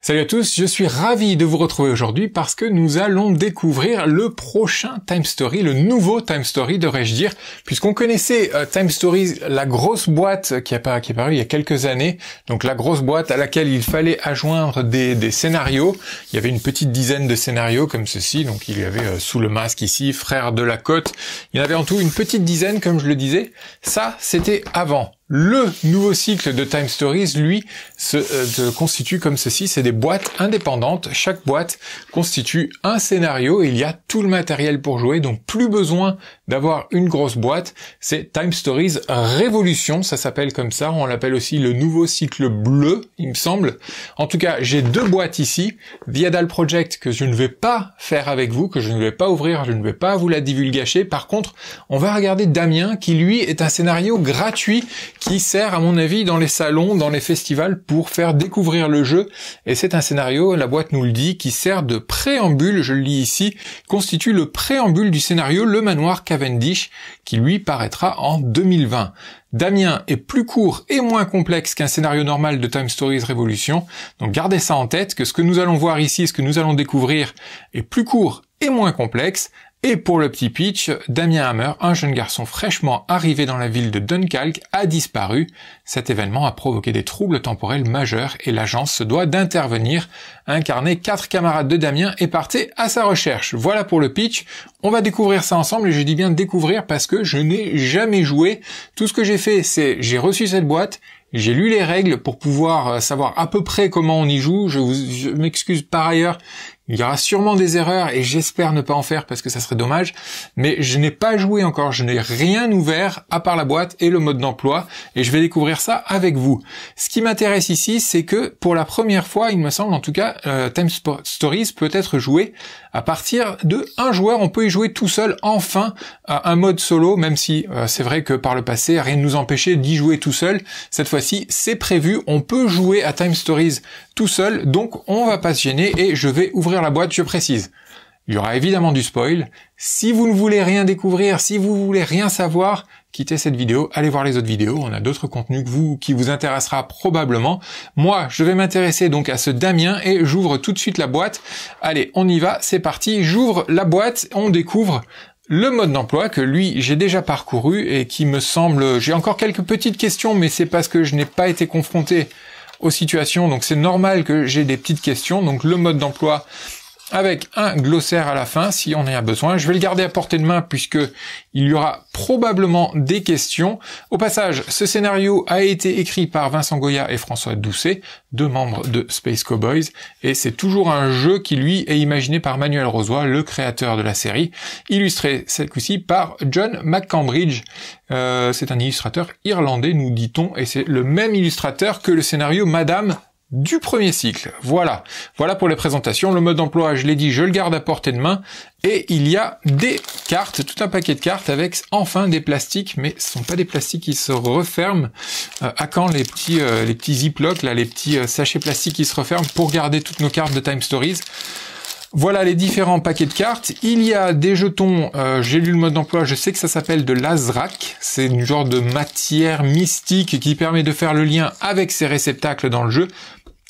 Salut à tous, je suis ravi de vous retrouver aujourd'hui parce que nous allons découvrir le prochain Time Story, le nouveau Time Story devrais-je dire, puisqu'on connaissait Time Stories, la grosse boîte qui est apparue il y a quelques années, donc la grosse boîte à laquelle il fallait adjoindre des scénarios. Il y avait une petite dizaine de scénarios comme ceci, donc il y avait Sous le masque ici, Frères de la côte, il y en avait en tout une petite dizaine comme je le disais. Ça c'était avant. Le nouveau cycle de Time Stories, lui, se constitue comme ceci, c'est des boîtes indépendantes. Chaque boîte constitue un scénario et il y a tout le matériel pour jouer, donc plus besoin d'avoir une grosse boîte. C'est Time Stories Révolution, ça s'appelle comme ça, on l'appelle aussi le nouveau cycle bleu, il me semble. En tout cas, j'ai deux boîtes ici, Viadal Project que je ne vais pas faire avec vous, que je ne vais pas ouvrir, je ne vais pas vous la divulgacher. Par contre, on va regarder Damien qui lui est un scénario gratuit qui sert à mon avis dans les salons, dans les festivals pour faire découvrir le jeu, et c'est un scénario, la boîte nous le dit, qui sert de préambule, je le lis ici, constitue le préambule du scénario Le Manoir Cavendish, qui lui paraîtra en 2020. Damien est plus court et moins complexe qu'un scénario normal de Time Stories Révolution, donc gardez ça en tête, que ce que nous allons voir ici, ce que nous allons découvrir, est plus court et moins complexe. Et pour le petit pitch, Damien Hammer, un jeune garçon fraîchement arrivé dans la ville de Dunkirk, a disparu. Cet événement a provoqué des troubles temporels majeurs et l'agence se doit d'intervenir, incarner 4 camarades de Damien et partir à sa recherche. Voilà pour le pitch. On va découvrir ça ensemble et je dis bien découvrir parce que je n'ai jamais joué. Tout ce que j'ai fait, c'est j'ai reçu cette boîte, j'ai lu les règles pour pouvoir savoir à peu près comment on y joue. Je m'excuse par ailleurs. Il y aura sûrement des erreurs et j'espère ne pas en faire parce que ça serait dommage, mais je n'ai pas joué encore, je n'ai rien ouvert à part la boîte et le mode d'emploi et je vais découvrir ça avec vous. Ce qui m'intéresse ici, c'est que pour la première fois, il me semble en tout cas, Time Stories peut être joué à partir de un joueur, on peut y jouer tout seul, enfin, un mode solo, même si c'est vrai que par le passé, rien ne nous empêchait d'y jouer tout seul. Cette fois-ci, c'est prévu, on peut jouer à Time Stories tout seul, donc on va pas se gêner et je vais ouvrir la boîte, je précise. Il y aura évidemment du spoil. Si vous ne voulez rien découvrir, si vous voulez rien savoir, quittez cette vidéo, allez voir les autres vidéos, on a d'autres contenus qui vous intéressera probablement. Moi, je vais m'intéresser donc à ce Damien et j'ouvre tout de suite la boîte. Allez, on y va, c'est parti, j'ouvre la boîte, on découvre le mode d'emploi que lui, j'ai déjà parcouru et qui me semble... J'ai encore quelques petites questions, mais c'est parce que je n'ai pas été confronté aux situations, donc c'est normal que j'ai des petites questions. Donc le mode d'emploi avec un glossaire à la fin si on en a besoin. Je vais le garder à portée de main puisque il y aura probablement des questions. Au passage, ce scénario a été écrit par Vincent Goya et François Doucet, deux membres de Space Cowboys, et c'est toujours un jeu qui lui est imaginé par Manuel Rozoy, le créateur de la série, illustré cette fois-ci par John McCambridge. C'est un illustrateur irlandais, nous dit-on, et c'est le même illustrateur que le scénario Madame du premier cycle. Voilà pour les présentations. Le mode d'emploi, je l'ai dit, je le garde à portée de main. Et il y a des cartes, tout un paquet de cartes avec enfin des plastiques, mais ce sont pas des plastiques qui se referment. À quand les petits ziplocs, là, les petits sachets plastiques qui se referment pour garder toutes nos cartes de Time Stories. Voilà les différents paquets de cartes. Il y a des jetons, j'ai lu le mode d'emploi, je sais que ça s'appelle de l'Azrak. C'est une genre de matière mystique qui permet de faire le lien avec ces réceptacles dans le jeu.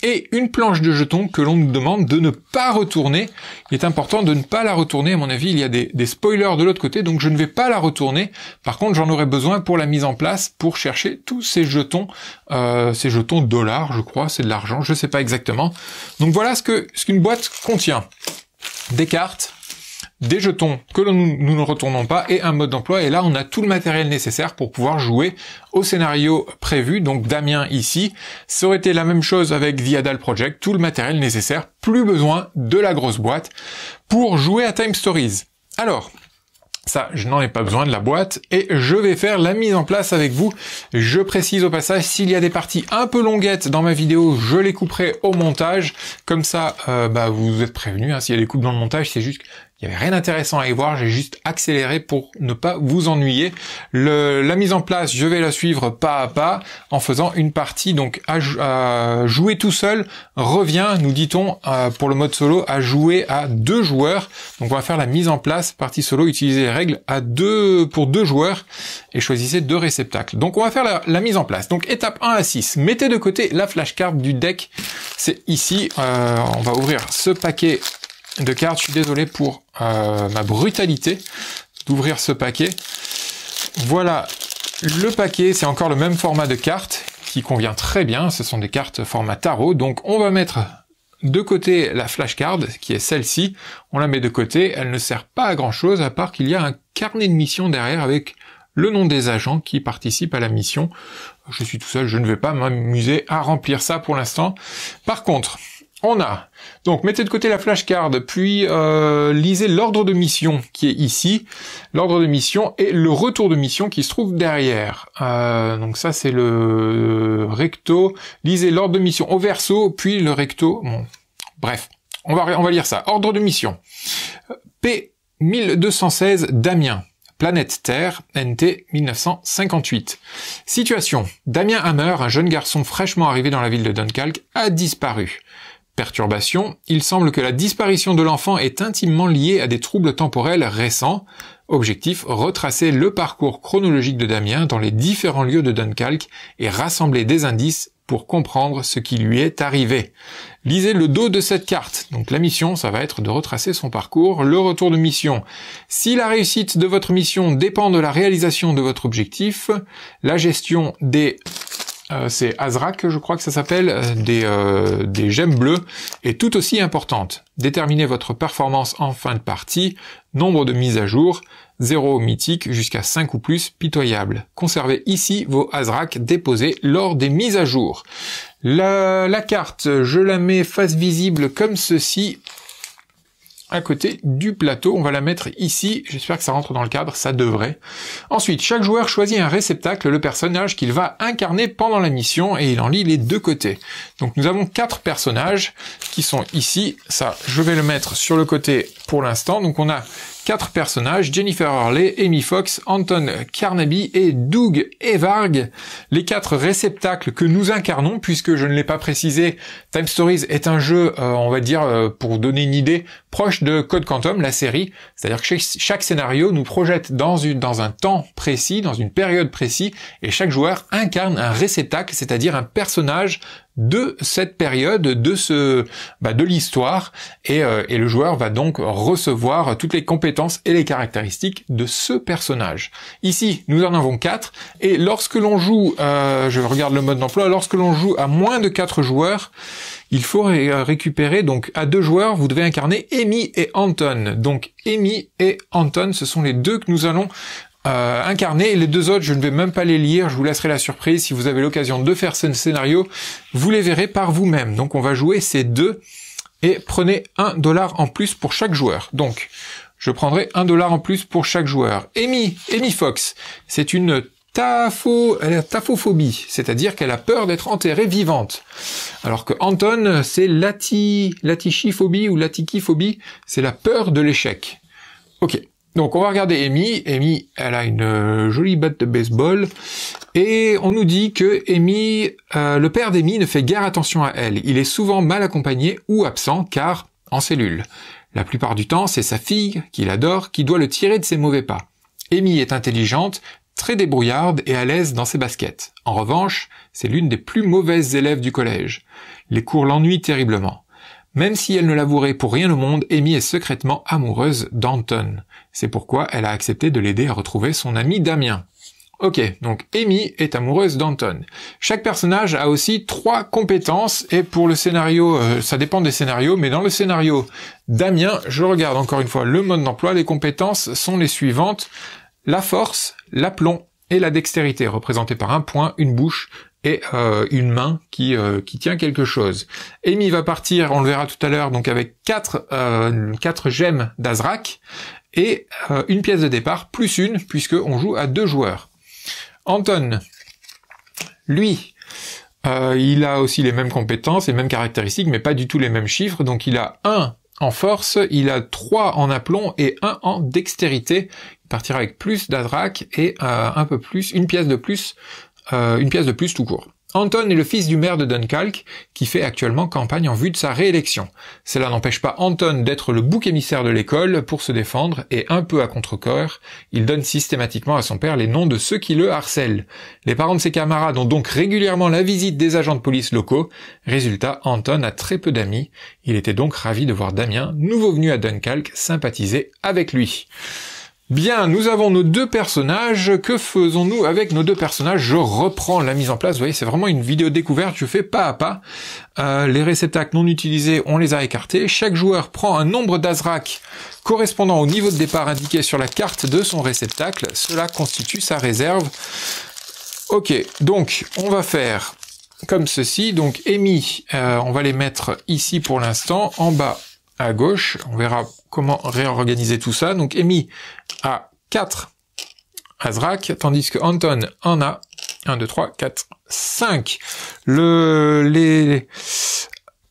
Et une planche de jetons que l'on nous demande de ne pas retourner. Il est important de ne pas la retourner, à mon avis, il y a des spoilers de l'autre côté, donc je ne vais pas la retourner. Par contre, j'en aurai besoin pour la mise en place, pour chercher tous ces jetons dollars, je crois, c'est de l'argent, je sais pas exactement. Donc voilà ce qu'une boîte contient. Des cartes, des jetons que nous ne retournons pas et un mode d'emploi, et là on a tout le matériel nécessaire pour pouvoir jouer au scénario prévu. Donc Damien ici, ça aurait été la même chose avec Viadal Project, tout le matériel nécessaire, plus besoin de la grosse boîte pour jouer à Time Stories. Alors, ça, je n'en ai pas besoin de la boîte et je vais faire la mise en place avec vous. Je précise au passage, s'il y a des parties un peu longuettes dans ma vidéo, je les couperai au montage. Comme ça, vous êtes prévenus, hein, s'il y a des coupes dans le montage, c'est juste qu'il Il y avait rien d'intéressant à y voir, j'ai juste accéléré pour ne pas vous ennuyer. La mise en place, je vais la suivre pas à pas en faisant une partie donc à jouer tout seul revient, nous dit-on, pour le mode solo, à jouer à 2 joueurs. Donc on va faire la mise en place, partie solo, utiliser les règles pour 2 joueurs et choisissez 2 réceptacles. Donc on va faire la mise en place. Donc étape 1 à 6, mettez de côté la flashcard du deck, c'est ici, on va ouvrir ce paquet de cartes. Je suis désolé pour ma brutalité d'ouvrir ce paquet. Voilà le paquet, c'est encore le même format de cartes qui convient très bien, ce sont des cartes format tarot, donc on va mettre de côté la flashcard qui est celle-ci, on la met de côté, elle ne sert pas à grand chose à part qu'il y a un carnet de mission derrière avec le nom des agents qui participent à la mission. Je suis tout seul, je ne vais pas m'amuser à remplir ça pour l'instant. Par contre, on a, donc mettez de côté la flashcard, puis lisez l'ordre de mission qui est ici, l'ordre de mission et le retour de mission qui se trouve derrière. Donc ça c'est le recto, lisez l'ordre de mission au verso, puis le recto, bon, bref, on va lire ça. Ordre de mission, P1216 Damien. Planète Terre, NT 1958. Situation. Damien Hammer, un jeune garçon fraîchement arrivé dans la ville de Duncalk, a disparu. Perturbation. Il semble que la disparition de l'enfant est intimement liée à des troubles temporels récents. Objectif, retracer le parcours chronologique de Damien dans les différents lieux de Duncalk et rassembler des indices pour comprendre ce qui lui est arrivé. Lisez le dos de cette carte. Donc la mission, ça va être de retracer son parcours. Le retour de mission. Si la réussite de votre mission dépend de la réalisation de votre objectif, la gestion des... c'est Azrak, je crois que ça s'appelle, des gemmes bleues, est tout aussi importante. Déterminez votre performance en fin de partie, nombre de mises à jour, 0 mythique jusqu'à 5 ou plus pitoyable. Conservez ici vos Azrak déposés lors des mises à jour. La carte, je la mets face visible comme ceci, à côté du plateau. On va la mettre ici, j'espère que ça rentre dans le cadre, ça devrait. Ensuite, chaque joueur choisit un réceptacle, le personnage qu'il va incarner pendant la mission, et il en lit les 2 côtés. Donc nous avons 4 personnages qui sont ici, ça je vais le mettre sur le côté pour l'instant. Donc on a 4 personnages, Jennifer Hurley, Amy Fox, Anton Carnaby et Doug Evarg, les 4 réceptacles que nous incarnons, puisque je ne l'ai pas précisé, Time Stories est un jeu, on va dire, pour donner une idée, proche de Code Quantum, la série, c'est-à-dire que chaque scénario nous projette dans un temps précis, dans une période précise, et chaque joueur incarne un réceptacle, c'est-à-dire un personnage de cette période, de l'histoire, et le joueur va donc recevoir toutes les compétences et les caractéristiques de ce personnage. Ici, nous en avons 4, et lorsque l'on joue, je regarde le mode d'emploi, lorsque l'on joue à moins de 4 joueurs, il faut récupérer, donc à 2 joueurs, vous devez incarner Amy et Anton. Donc Amy et Anton, ce sont les 2 que nous allons incarner, et les 2 autres, je ne vais même pas les lire, je vous laisserai la surprise. Si vous avez l'occasion de faire ce scénario, vous les verrez par vous-même. Donc on va jouer ces 2, et prenez $1 en plus pour chaque joueur. Donc, je prendrai $1 en plus pour chaque joueur. Amy Fox, c'est une taphophobie, c'est-à-dire qu'elle a peur d'être enterrée vivante. Alors que Anton, c'est latichiphobie ou latichiphobie, c'est la peur de l'échec. Ok. Donc on va regarder Amy. Amy, elle a une jolie batte de baseball, et on nous dit que Amy, le père d'Amy ne fait guère attention à elle. Il est souvent mal accompagné ou absent, car en cellule. La plupart du temps, c'est sa fille, qu'il adore, qui doit le tirer de ses mauvais pas. Amy est intelligente, très débrouillarde et à l'aise dans ses baskets. En revanche, c'est l'une des plus mauvaises élèves du collège. Les cours l'ennuient terriblement. Même si elle ne l'avouerait pour rien au monde, Amy est secrètement amoureuse d'Anton. C'est pourquoi elle a accepté de l'aider à retrouver son ami Damien. Ok, donc Amy est amoureuse d'Anton. Chaque personnage a aussi 3 compétences, et pour le scénario, ça dépend des scénarios, mais dans le scénario Damien, je regarde encore une fois le mode d'emploi, les compétences sont les suivantes: la force, l'aplomb et la dextérité, représentées par un poing, une bouche et une main qui tient quelque chose. Amy va partir, on le verra tout à l'heure, donc avec 4 gemmes d'Azrak, et une pièce de départ, plus une, puisque on joue à 2 joueurs. Anton, lui, il a aussi les mêmes compétences, les mêmes caractéristiques, mais pas du tout les mêmes chiffres, donc il a 1 en force, il a 3 en aplomb et 1 en dextérité. Il partira avec plus d'Azrak et un peu plus, une pièce de plus tout court. Anton est le fils du maire de Dunkirk, qui fait actuellement campagne en vue de sa réélection. Cela n'empêche pas Anton d'être le bouc émissaire de l'école pour se défendre, et un peu à contre-cœur, il donne systématiquement à son père les noms de ceux qui le harcèlent. Les parents de ses camarades ont donc régulièrement la visite des agents de police locaux. Résultat, Anton a très peu d'amis. Il était donc ravi de voir Damien, nouveau venu à Dunkirk, sympathiser avec lui. Bien, nous avons nos 2 personnages. Que faisons-nous avec nos 2 personnages? Je reprends la mise en place. Vous voyez, c'est vraiment une vidéo découverte. Je fais pas à pas. Les réceptacles non utilisés, on les a écartés. Chaque joueur prend un nombre d'Azrak correspondant au niveau de départ indiqué sur la carte de son réceptacle. Cela constitue sa réserve. Ok, donc on va faire comme ceci. Donc Amy, on va les mettre ici pour l'instant, en bas à gauche. On verra comment réorganiser tout ça. Donc Amy a 4 Azrak, tandis que Anton en a 1, 2, 3, 4, 5.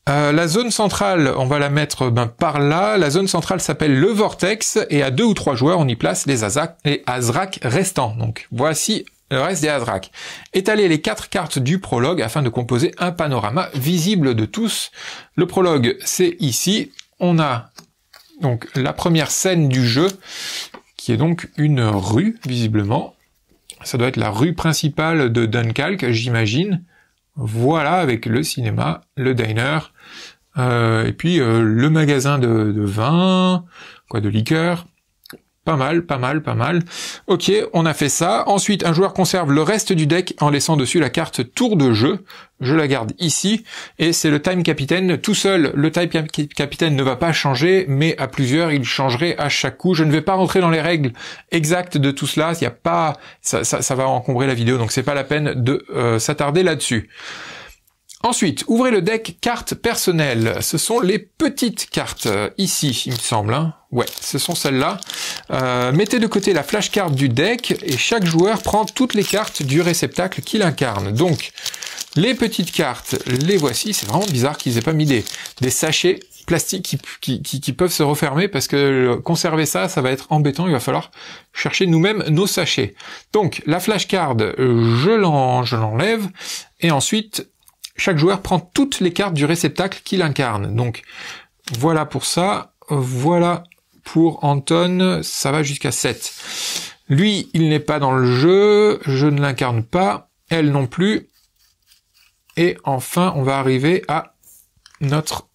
La zone centrale, on va la mettre par là. La zone centrale s'appelle le Vortex, et à 2 ou 3 joueurs, on y place les Azrak restants. Donc voici le reste des Azrak. Étaler les 4 cartes du prologue afin de composer un panorama visible de tous. Le prologue, c'est ici. On a donc la première scène du jeu, qui est donc une rue, visiblement. Ça doit être la rue principale de Dunkirk, j'imagine. Voilà, avec le cinéma, le diner, et puis le magasin de vin, de liqueur. Pas mal. Ok, on a fait ça. Ensuite, un joueur conserve le reste du deck en laissant dessus la carte tour de jeu. Je la garde ici. Et c'est le Time Captain. Tout seul, le Time Captain ne va pas changer, mais à plusieurs, il changerait à chaque coup. Je ne vais pas rentrer dans les règles exactes de tout cela. Il y a pas, ça va encombrer la vidéo, donc c'est pas la peine de s'attarder là-dessus. Ensuite, ouvrez le deck cartes personnelles. Ce sont les petites cartes, ici, il me semble. Hein. Ouais, ce sont celles-là. Mettez de côté la flashcard du deck, et chaque joueur prend toutes les cartes du réceptacle qu'il incarne. Donc, les petites cartes, les voici. C'est vraiment bizarre qu'ils aient pas mis des sachets plastiques qui peuvent se refermer, parce que conserver ça va être embêtant. Il va falloir chercher nous-mêmes nos sachets. Donc, la flashcard, je l'enlève, et ensuite, chaque joueur prend toutes les cartes du réceptacle qu'il incarne. Donc, voilà pour ça. Voilà pour Anton. Ça va jusqu'à 7. Lui, il n'est pas dans le jeu. Je ne l'incarne pas. Elle non plus. Et enfin, on va arriver à notre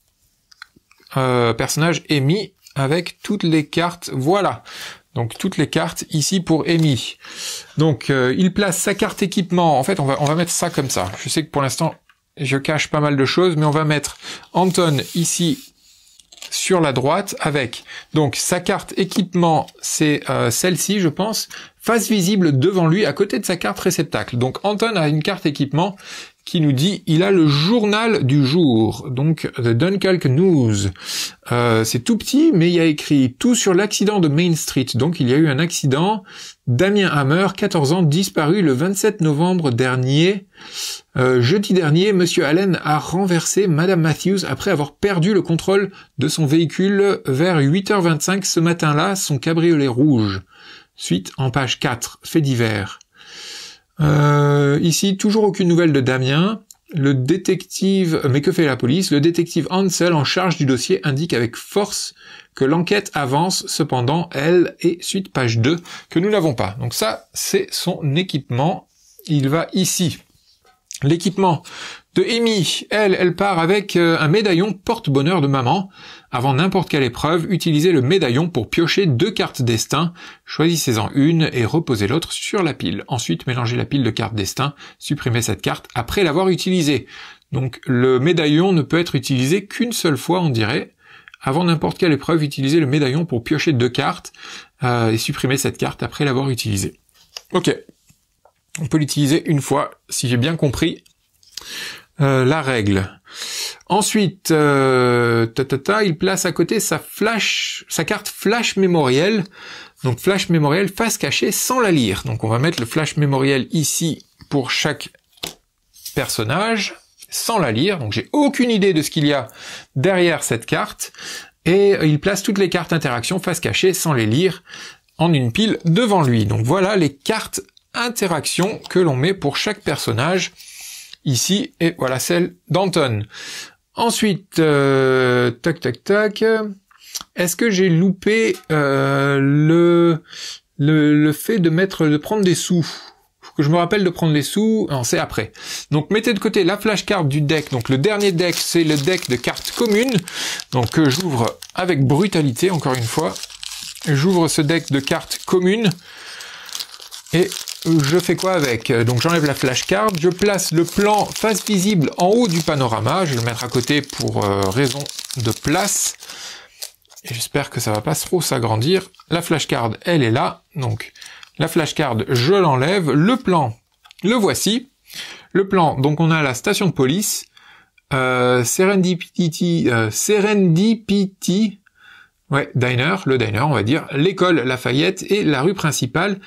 personnage Amy avec toutes les cartes. Voilà. Donc toutes les cartes ici pour Amy. Donc, il place sa carte équipement. En fait, on va mettre ça comme ça. Je sais que pour l'instant, je cache pas mal de choses, mais on va mettre Anton ici sur la droite avec donc sa carte équipement, c'est celle-ci je pense, face visible devant lui à côté de sa carte réceptacle. Donc Anton a une carte équipement qui nous dit il a le journal du jour, donc The Dunkirk News. C'est tout petit, mais il y a écrit tout sur l'accident de Main Street. Donc il y a eu un accident. Damien Hammer, 14 ans, disparu le 27 novembre dernier. Jeudi dernier, Monsieur Allen a renversé Madame Matthews après avoir perdu le contrôle de son véhicule vers 8h25 ce matin-là, son cabriolet rouge. Suite en page 4, fait divers. Ici, toujours aucune nouvelle de Damien. Le détective, mais que fait la police? Le détective Ansel en charge du dossier indique avec force que l'enquête avance, cependant, elle est suite page 2, que nous n'avons pas. Donc ça, c'est son équipement. Il va ici. L'équipement de Amy, elle part avec un médaillon porte-bonheur de maman. Avant n'importe quelle épreuve, utilisez le médaillon pour piocher 2 cartes destin. Choisissez-en une et reposez l'autre sur la pile. Ensuite, mélangez la pile de cartes destin, supprimez cette carte après l'avoir utilisée. Donc le médaillon ne peut être utilisé qu'une seule fois, on dirait. Avant n'importe quelle épreuve, utilisez le médaillon pour piocher 2 cartes et supprimer cette carte après l'avoir utilisée. Ok. On peut l'utiliser une fois, si j'ai bien compris la règle. Ensuite, il place à côté sa carte flash mémoriel. Donc flash mémoriel face cachée sans la lire. Donc on va mettre le flash mémoriel ici pour chaque personnage sans la lire. Donc j'ai aucune idée de ce qu'il y a derrière cette carte. et il place toutes les cartes interactions face cachée sans les lire en une pile devant lui. Donc voilà les cartes interactions que l'on met pour chaque personnage ici, et voilà celle d'Anton. Ensuite, tac tac tac, est-ce que j'ai loupé le fait de prendre des sous? Faut que je me rappelle de prendre les sous, non, c'est après. Donc mettez de côté la flashcard du deck, donc le dernier deck c'est le deck de cartes communes, donc j'ouvre avec brutalité encore une fois, j'ouvre ce deck de cartes communes, et je fais quoi avec? Donc j'enlève la flashcard, je place le plan face visible en haut du panorama, je vais le mettre à côté pour raison de place, et j'espère que ça va pas trop s'agrandir. La flashcard, elle est là, donc la flashcard, je l'enlève, le plan, le voici. Le plan, donc on a la station de police, Serendipity, ouais, diner, le diner on va dire, l'école Lafayette et la rue principale,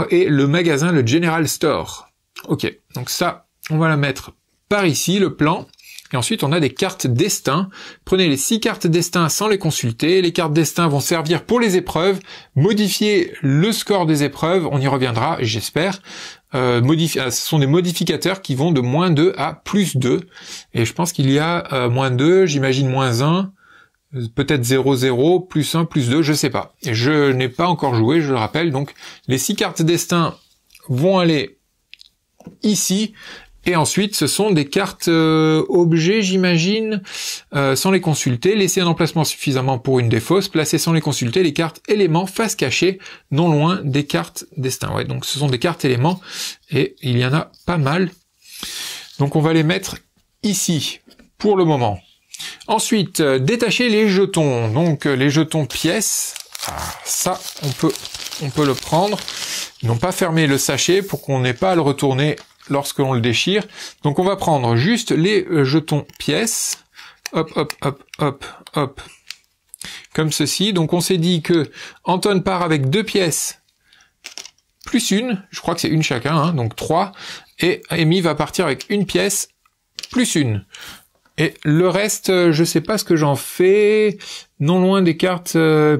et le magasin, le General Store. Ok, donc ça, on va la mettre par ici, le plan. Et ensuite, on a des cartes destin. Prenez les 6 cartes destin sans les consulter. Les cartes destin vont servir pour les épreuves, modifier le score des épreuves, on y reviendra, j'espère. Ce sont des modificateurs qui vont de -2 à +2. Et je pense qu'il y a -2, j'imagine -1, peut-être 0, 0, +1, +2, je sais pas. Et je n'ai pas encore joué, je le rappelle. Donc, les 6 cartes destin vont aller ici. Et ensuite, ce sont des cartes objets, j'imagine, sans les consulter. Laisser un emplacement suffisamment pour une des fausses. Placer sans les consulter les cartes éléments face cachée, non loin des cartes destin. Ouais, donc ce sont des cartes éléments, et il y en a pas mal. Donc on va les mettre ici, pour le moment. Ensuite, détacher les jetons. Donc les jetons pièces, ça, on peut le prendre. Non pas fermer le sachet pour qu'on n'ait pas à le retourner lorsque l'on le déchire. Donc on va prendre juste les jetons pièces, hop, hop, hop, hop, hop, comme ceci. Donc on s'est dit que Anton part avec 2 pièces, plus une, je crois que c'est une chacun, hein, donc 3, et Amy va partir avec une pièce, plus une. Et le reste, je sais pas ce que j'en fais, non loin des cartes,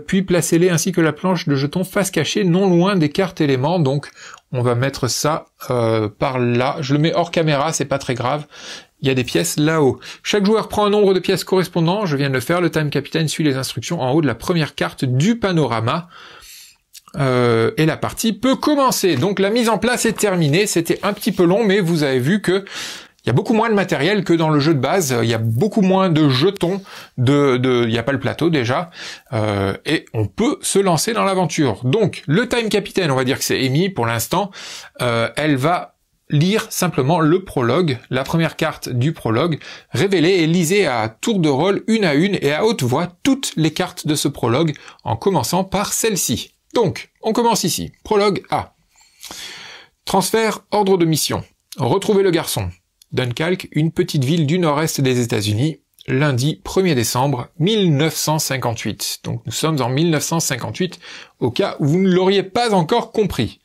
puis placez-les ainsi que la planche de jetons face cachée, non loin des cartes éléments, donc on va mettre ça par là. Je le mets hors caméra, c'est pas très grave. Il y a des pièces là-haut. Chaque joueur prend un nombre de pièces correspondant. Je viens de le faire. Le Time Captain suit les instructions en haut de la première carte du panorama. Et la partie peut commencer. Donc la mise en place est terminée. C'était un petit peu long, mais vous avez vu que il y a beaucoup moins de matériel que dans le jeu de base, il y a beaucoup moins de jetons, il n'y a pas le plateau déjà, et on peut se lancer dans l'aventure. Donc, le Time Captain, on va dire que c'est Amy pour l'instant, elle va lire simplement le prologue, la première carte du prologue, révéler et lisez à tour de rôle, une à une et à haute voix, toutes les cartes de ce prologue, en commençant par celle-ci. Donc, on commence ici. Prologue A. Transfert, ordre de mission. Retrouver le garçon. Dunkirk, une petite ville du nord-est des États-Unis, lundi 1er décembre 1958. Donc nous sommes en 1958, au cas où vous ne l'auriez pas encore compris.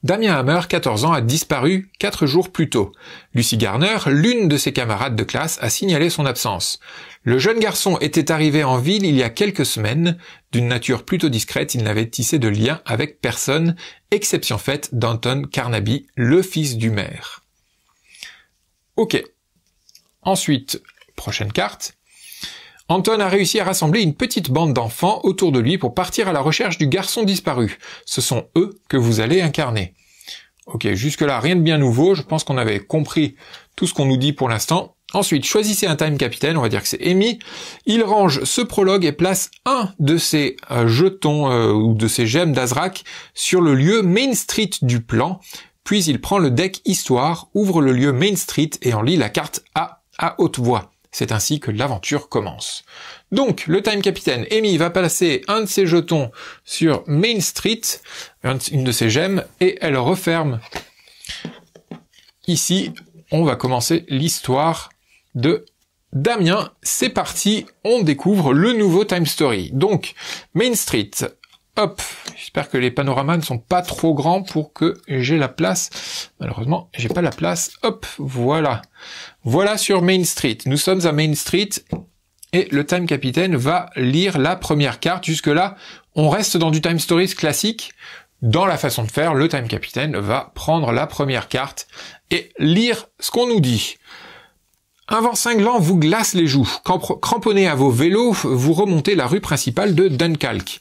Damien Hammer, 14 ans, a disparu 4 jours plus tôt. Lucy Garner, l'une de ses camarades de classe, a signalé son absence. Le jeune garçon était arrivé en ville il y a quelques semaines. D'une nature plutôt discrète, il n'avait tissé de lien avec personne, exception faite d'Anton Carnaby, le fils du maire. Ok. Ensuite, prochaine carte. Anton a réussi à rassembler une petite bande d'enfants autour de lui pour partir à la recherche du garçon disparu. Ce sont eux que vous allez incarner. Ok, jusque-là, rien de bien nouveau. Je pense qu'on avait compris tout ce qu'on nous dit pour l'instant. Ensuite, choisissez un Time Captain, on va dire que c'est Amy. Il range ce prologue et place un de ses jetons ou de ses gemmes d'Azrak sur le lieu Main Street du plan. Puis il prend le deck Histoire, ouvre le lieu Main Street et en lit la carte A à haute voix. C'est ainsi que l'aventure commence. Donc, le Time Captain, Amy va placer un de ses jetons sur Main Street, une de ses gemmes, et elle referme. Ici, on va commencer l'histoire de Damien. C'est parti, on découvre le nouveau Time Story. Donc, Main Street. Hop, j'espère que les panoramas ne sont pas trop grands pour que j'ai la place. Malheureusement, j'ai pas la place. Hop, voilà. Voilà sur Main Street. Nous sommes à Main Street et le Time Captain va lire la première carte. Jusque-là, on reste dans du Time Stories classique. Dans la façon de faire, le Time Captain va prendre la première carte et lire ce qu'on nous dit. Un vent cinglant vous glace les joues. Cramponné à vos vélos, vous remontez la rue principale de Duncalk.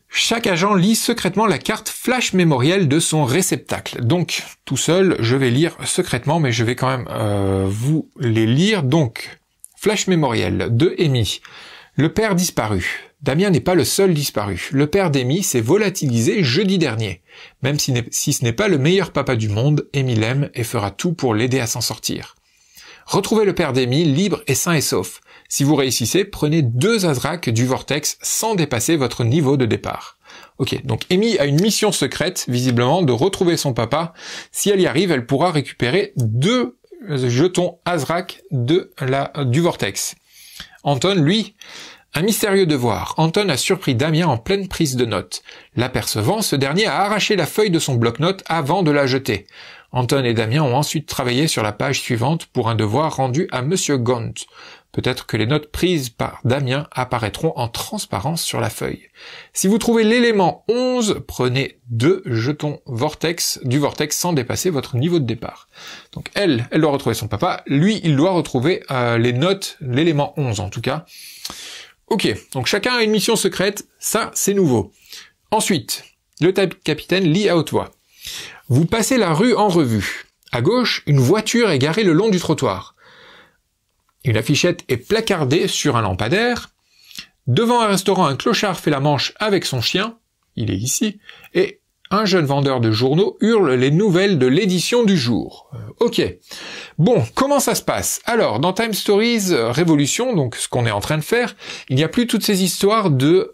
Chaque agent lit secrètement la carte flash mémorielle de son réceptacle. Donc, tout seul, je vais lire secrètement, mais je vais quand même vous les lire. Donc, flash mémoriel de Amy. Le père disparu. Damien n'est pas le seul disparu. Le père d'Amy s'est volatilisé jeudi dernier. Même si ce n'est pas le meilleur papa du monde, Amy l'aime et fera tout pour l'aider à s'en sortir. Retrouvez le père d'Amy libre et sain et sauf. Si vous réussissez, prenez 2 Azrak du Vortex sans dépasser votre niveau de départ. Ok, donc Amy a une mission secrète, visiblement, de retrouver son papa. Si elle y arrive, elle pourra récupérer 2 jetons Azrak du Vortex. Anton, lui, un mystérieux devoir. Anton a surpris Damien en pleine prise de notes. L'apercevant, ce dernier a arraché la feuille de son bloc-notes avant de la jeter. Anton et Damien ont ensuite travaillé sur la page suivante pour un devoir rendu à Monsieur Gaunt. Peut-être que les notes prises par Damien apparaîtront en transparence sur la feuille. Si vous trouvez l'élément 11, prenez 2 jetons du Vortex sans dépasser votre niveau de départ. Donc elle doit retrouver son papa. Lui, il doit retrouver les notes, l'élément 11 en tout cas. Ok, donc chacun a une mission secrète, ça c'est nouveau. Ensuite, le Time Captain lit à haute voix. Vous passez la rue en revue. À gauche, une voiture est garée le long du trottoir. Une affichette est placardée sur un lampadaire. Devant un restaurant, un clochard fait la manche avec son chien, il est ici, et un jeune vendeur de journaux hurle les nouvelles de l'édition du jour. Ok. Bon, comment ça se passe? Alors, dans Time Stories Révolution, donc ce qu'on est en train de faire, il n'y a plus toutes ces histoires de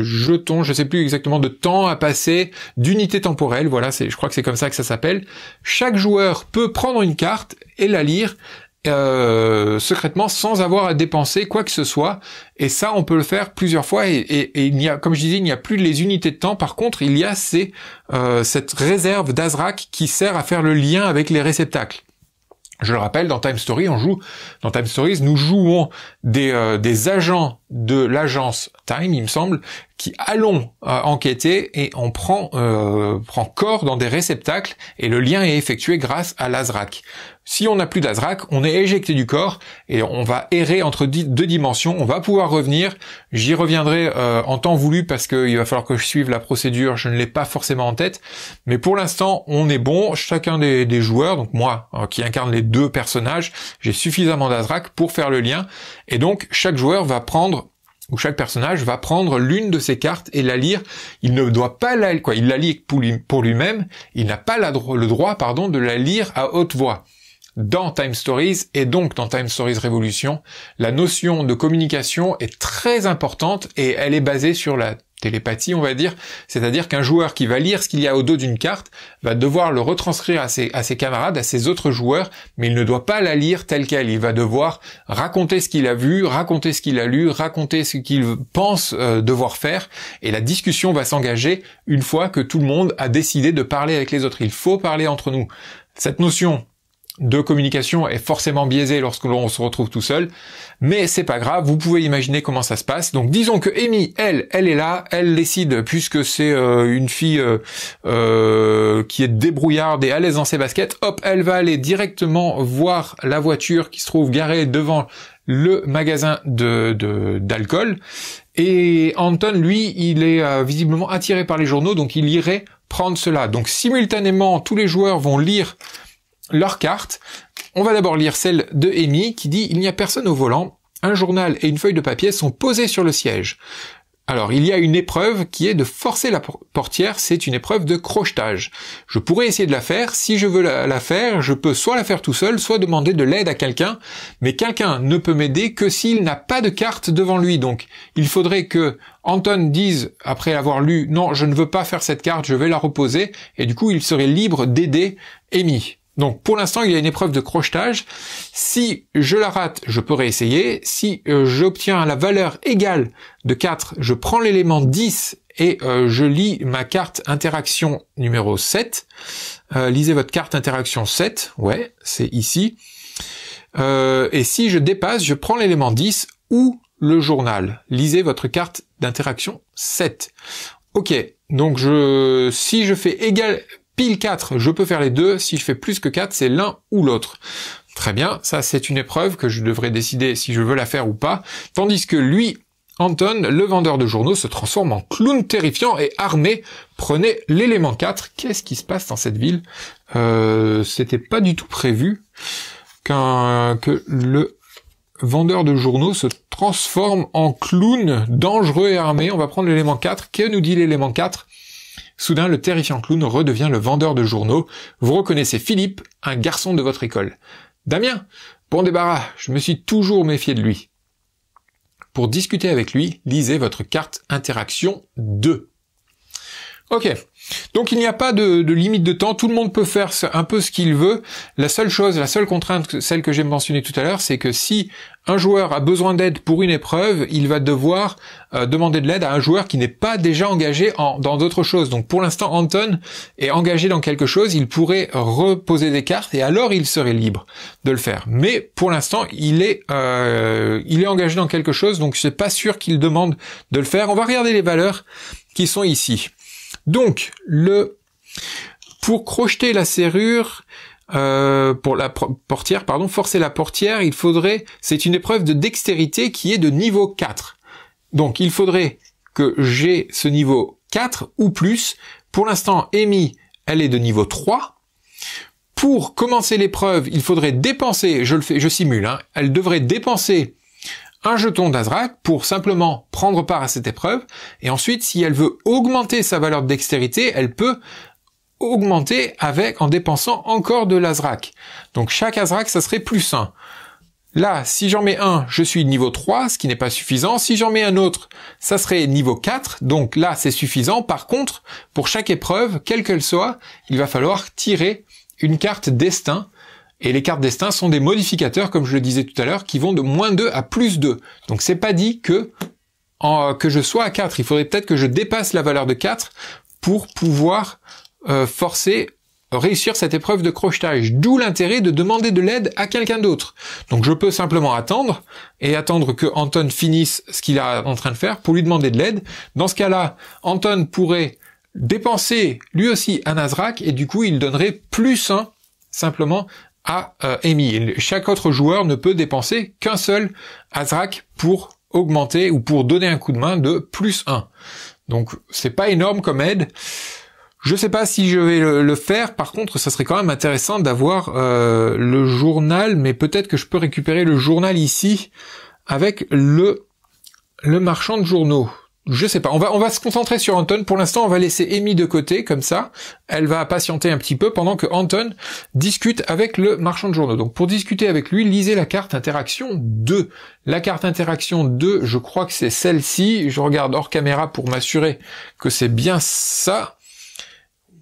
jetons, je sais plus exactement, de temps à passer, d'unités temporelles, voilà, je crois que c'est comme ça que ça s'appelle. Chaque joueur peut prendre une carte et la lire, secrètement sans avoir à dépenser quoi que ce soit, et ça on peut le faire plusieurs fois et il n'y a, comme je disais, il n'y a plus les unités de temps. Par contre il y a cette réserve d'Azrak qui sert à faire le lien avec les réceptacles. Je le rappelle, dans Time Stories, nous jouons des agents de l'agence Time, il me semble, qui allons enquêter et on prend corps dans des réceptacles et le lien est effectué grâce à l'Azrak. Si on n'a plus d'Azrak, on est éjecté du corps et on va errer entre 2 dimensions. On va pouvoir revenir. J'y reviendrai en temps voulu parce qu'il va falloir que je suive la procédure. Je ne l'ai pas forcément en tête. Mais pour l'instant, on est bon. Chacun des joueurs, donc moi qui incarne les 2 personnages, j'ai suffisamment d'Azrak pour faire le lien. Et donc, chaque joueur va prendre, ou chaque personnage va prendre l'une de ces cartes et la lire. Il ne doit pas il la lit pour lui-même. Il n'a pas le droit, de la lire à haute voix. Dans Time Stories et donc dans Time Stories Révolution, la notion de communication est très importante et elle est basée sur la télépathie, on va dire, c'est-à-dire qu'un joueur qui va lire ce qu'il y a au dos d'une carte va devoir le retranscrire à ses camarades, à ses autres joueurs, mais il ne doit pas la lire telle quelle. Il va devoir raconter ce qu'il a vu, raconter ce qu'il a lu, raconter ce qu'il pense devoir faire, et la discussion va s'engager une fois que tout le monde a décidé de parler avec les autres. Il faut parler entre nous. Cette notion de communication est forcément biaisée lorsque l'on se retrouve tout seul, mais c'est pas grave, vous pouvez imaginer comment ça se passe. Donc disons que Amy, elle est là, elle décide, puisque c'est une fille qui est débrouillarde et à l'aise dans ses baskets, hop, elle va aller directement voir la voiture qui se trouve garée devant le magasin d'alcool, et Anton, lui, il est visiblement attiré par les journaux, donc il irait prendre cela. Donc simultanément, tous les joueurs vont lire leur carte. On va d'abord lire celle de Amy qui dit « Il n'y a personne au volant, un journal et une feuille de papier sont posés sur le siège. » Alors, il y a une épreuve qui est de forcer la portière, c'est une épreuve de crochetage. Je pourrais essayer de la faire. Si je veux la faire, je peux soit la faire tout seul, soit demander de l'aide à quelqu'un, mais quelqu'un ne peut m'aider que s'il n'a pas de carte devant lui. Donc, il faudrait que Anton dise, après avoir lu « Non, je ne veux pas faire cette carte, je vais la reposer », et du coup, il serait libre d'aider Amy. Donc pour l'instant, il y a une épreuve de crochetage. Si je la rate, je peux réessayer. Si j'obtiens la valeur égale de 4, je prends l'élément 10 et je lis ma carte interaction numéro 7. Lisez votre carte interaction 7, ouais, c'est ici. Et si je dépasse, je prends l'élément 10 ou le journal. Lisez votre carte d'interaction 7. Ok, donc si je fais égal pile 4, je peux faire les deux. Si je fais plus que 4, c'est l'un ou l'autre. Très bien, ça c'est une épreuve que je devrais décider si je veux la faire ou pas. Tandis que lui, Anton, le vendeur de journaux, se transforme en clown terrifiant et armé. Prenez l'élément 4. Qu'est-ce qui se passe dans cette ville? C'était pas du tout prévu que le vendeur de journaux se transforme en clown dangereux et armé. On va prendre l'élément 4. Que nous dit l'élément 4? Soudain, le terrifiant clown redevient le vendeur de journaux. Vous reconnaissez Philippe, un garçon de votre école. Damien, bon débarras, je me suis toujours méfié de lui. Pour discuter avec lui, lisez votre carte interaction 2. Ok, donc il n'y a pas de limite de temps, tout le monde peut faire un peu ce qu'il veut. La seule contrainte, celle que j'ai mentionnée tout à l'heure, c'est que si un joueur a besoin d'aide pour une épreuve, il va devoir demander de l'aide à un joueur qui n'est pas déjà engagé dans d'autres choses. Donc pour l'instant, Anton est engagé dans quelque chose, il pourrait reposer des cartes et alors il serait libre de le faire. Mais pour l'instant, il est engagé dans quelque chose, donc c'est pas sûr qu'il demande de le faire. On va regarder les valeurs qui sont ici. Donc, pour crocheter la serrure, pour la portière, forcer la portière, c'est une épreuve de dextérité qui est de niveau 4. Donc, il faudrait que j'ai ce niveau 4 ou plus. Pour l'instant, Amy, elle est de niveau 3. Pour commencer l'épreuve, il faudrait dépenser, je simule, elle devrait dépenser un jeton d'Azrak pour simplement prendre part à cette épreuve, et ensuite, si elle veut augmenter sa valeur de dextérité, elle peut augmenter en dépensant encore de l'Azrak. Donc chaque Azrak, ça serait plus 1. Là, si j'en mets un, je suis niveau 3, ce qui n'est pas suffisant. Si j'en mets un autre, ça serait niveau 4, donc là, c'est suffisant. Par contre, pour chaque épreuve, quelle qu'elle soit, il va falloir tirer une carte destin. Et les cartes destin sont des modificateurs, comme je le disais tout à l'heure, qui vont de moins 2 à plus 2. Donc c'est pas dit que je sois à 4. Il faudrait peut-être que je dépasse la valeur de 4 pour pouvoir réussir cette épreuve de crochetage. D'où l'intérêt de demander de l'aide à quelqu'un d'autre. Donc je peux simplement attendre que Anton finisse ce qu'il est en train de faire pour lui demander de l'aide. Dans ce cas-là, Anton pourrait dépenser lui aussi un Azrak et du coup il donnerait plus 1 simplement à Amy. Chaque autre joueur ne peut dépenser qu'un seul Azrak pour augmenter ou pour donner un coup de main de plus 1. Donc c'est pas énorme comme aide. Je sais pas si je vais le faire, par contre ça serait quand même intéressant d'avoir le journal, mais peut-être que je peux récupérer le journal ici avec le marchand de journaux. Je sais pas, on va se concentrer sur Anton. Pour l'instant, on va laisser Amy de côté, comme ça. Elle va patienter un petit peu pendant que Anton discute avec le marchand de journaux. Donc pour discuter avec lui, lisez la carte interaction 2. La carte interaction 2, je crois que c'est celle-ci. Je regarde hors caméra pour m'assurer que c'est bien ça.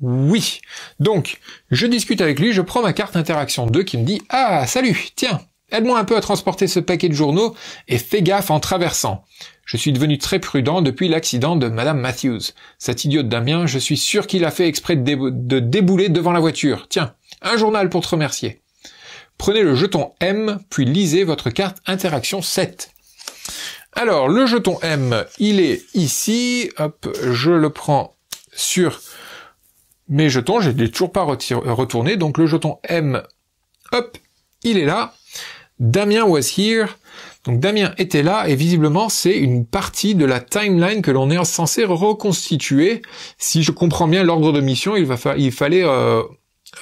Oui. Donc, je discute avec lui, je prends ma carte interaction 2 qui me dit « Ah, salut, tiens, aide-moi un peu à transporter ce paquet de journaux et fais gaffe en traversant. Je suis devenu très prudent depuis l'accident de Madame Matthews. Cet idiot de Damien, je suis sûr qu'il a fait exprès de débouler devant la voiture. Tiens, un journal pour te remercier. Prenez le jeton M, puis lisez votre carte interaction 7. Alors, le jeton M, il est ici. Hop, je le prends sur mes jetons. Je ne l'ai toujours pas retourné. Donc, le jeton M, hop, il est là. Damien was here. Donc Damien était là et visiblement c'est une partie de la timeline que l'on est censé reconstituer. Si je comprends bien l'ordre de mission, il fallait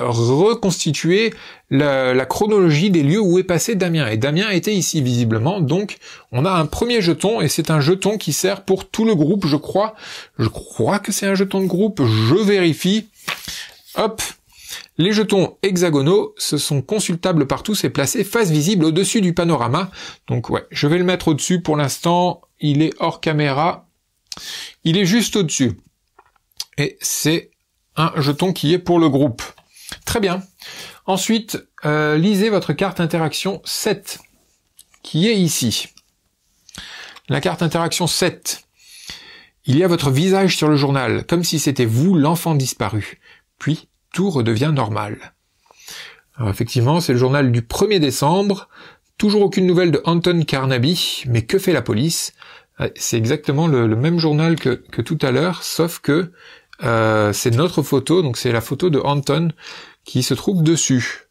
reconstituer la chronologie des lieux où est passé Damien. Et Damien était ici visiblement, donc on a un premier jeton et c'est un jeton qui sert pour tout le groupe, je crois. Je crois que c'est un jeton de groupe, je vérifie. Hop. Les jetons hexagonaux, ce sont consultables par tous et placés face visible au-dessus du panorama. Donc ouais, je vais le mettre au-dessus pour l'instant. Il est hors caméra. Il est juste au-dessus. Et c'est un jeton qui est pour le groupe. Très bien. Ensuite, lisez votre carte interaction 7, qui est ici. La carte interaction 7. Il y a votre visage sur le journal, comme si c'était vous l'enfant disparu. Puis, tout redevient normal. Alors effectivement, c'est le journal du 1er décembre. Toujours aucune nouvelle de Anton Carnaby, mais que fait la police? C'est exactement le même journal que tout à l'heure, sauf que c'est notre photo, donc c'est la photo de Anton qui se trouve dessus.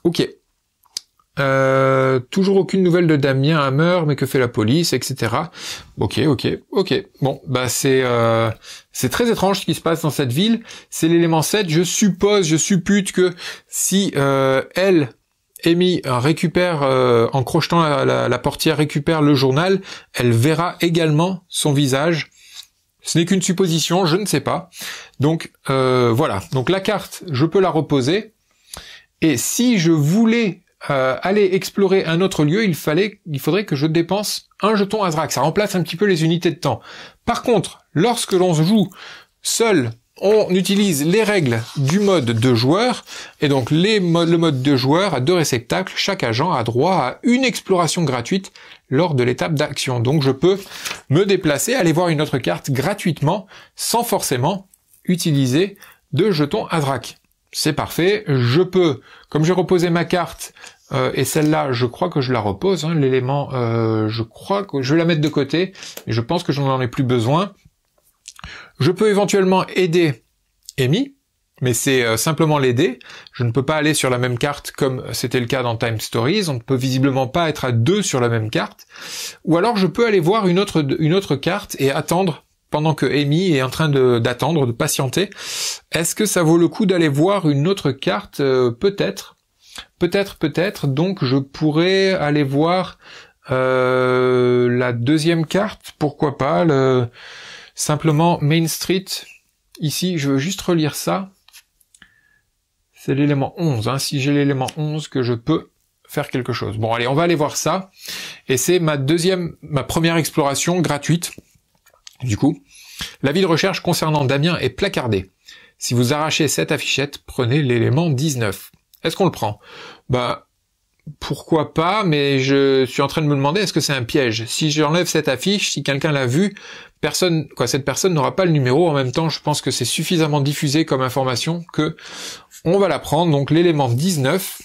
Ok. Toujours aucune nouvelle de Damien Hammer, mais que fait la police, etc. Ok. Bon, bah c'est très étrange ce qui se passe dans cette ville. C'est l'élément 7. Je suppute que si Amy récupère, en crochetant la portière, récupère le journal, elle verra également son visage. Ce n'est qu'une supposition, je ne sais pas. Donc voilà. Donc la carte, je peux la reposer. Et si je voulais aller explorer un autre lieu, il faudrait que je dépense un jeton Azrak. Ça remplace un petit peu les unités de temps. Par contre, lorsque l'on joue seul, on utilise les règles du mode de joueur, et donc le mode de joueur a 2 réceptacles. Chaque agent a droit à une exploration gratuite lors de l'étape d'action. Donc je peux me déplacer, aller voir une autre carte gratuitement, sans forcément utiliser de jetons Azrak. C'est parfait, je peux, comme j'ai reposé ma carte, et celle-là, je crois que je la repose, hein, l'élément, je crois que je vais la mettre de côté, et je pense que je n'en ai plus besoin. Je peux éventuellement aider Amy, mais c'est simplement l'aider. Je ne peux pas aller sur la même carte comme c'était le cas dans Time Stories, on ne peut visiblement pas être à 2 sur la même carte. Ou alors je peux aller voir une autre carte et attendre pendant que Amy est en train d'attendre, de patienter. Est-ce que ça vaut le coup d'aller voir une autre carte? Peut-être. Donc je pourrais aller voir la deuxième carte, pourquoi pas, simplement Main Street. Ici, je veux juste relire ça. C'est l'élément 11, hein. Si j'ai l'élément 11, que je peux faire quelque chose. Bon, allez, on va aller voir ça. Et c'est ma première exploration gratuite. Du coup, l'avis de recherche concernant Damien est placardé. Si vous arrachez cette affichette, prenez l'élément 19. Est-ce qu'on le prend? Bah, pourquoi pas, mais je suis en train de me demander, est-ce que c'est un piège? Si j'enlève cette affiche, si quelqu'un l'a vue, cette personne n'aura pas le numéro. En même temps, je pense que c'est suffisamment diffusé comme information que on va la prendre. Donc l'élément 19,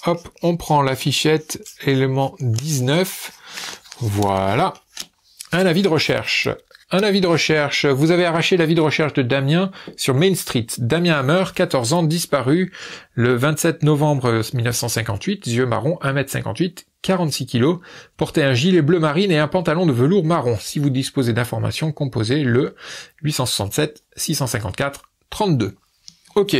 hop, on prend l'affichette, élément 19, voilà. Un avis de recherche. Vous avez arraché l'avis de recherche de Damien sur Main Street. Damien Hammer, 14 ans, disparu le 27 novembre 1958, yeux marrons, 1m58, 46 kg, portait un gilet bleu marine et un pantalon de velours marron. Si vous disposez d'informations, composez le 867 654 32. Ok,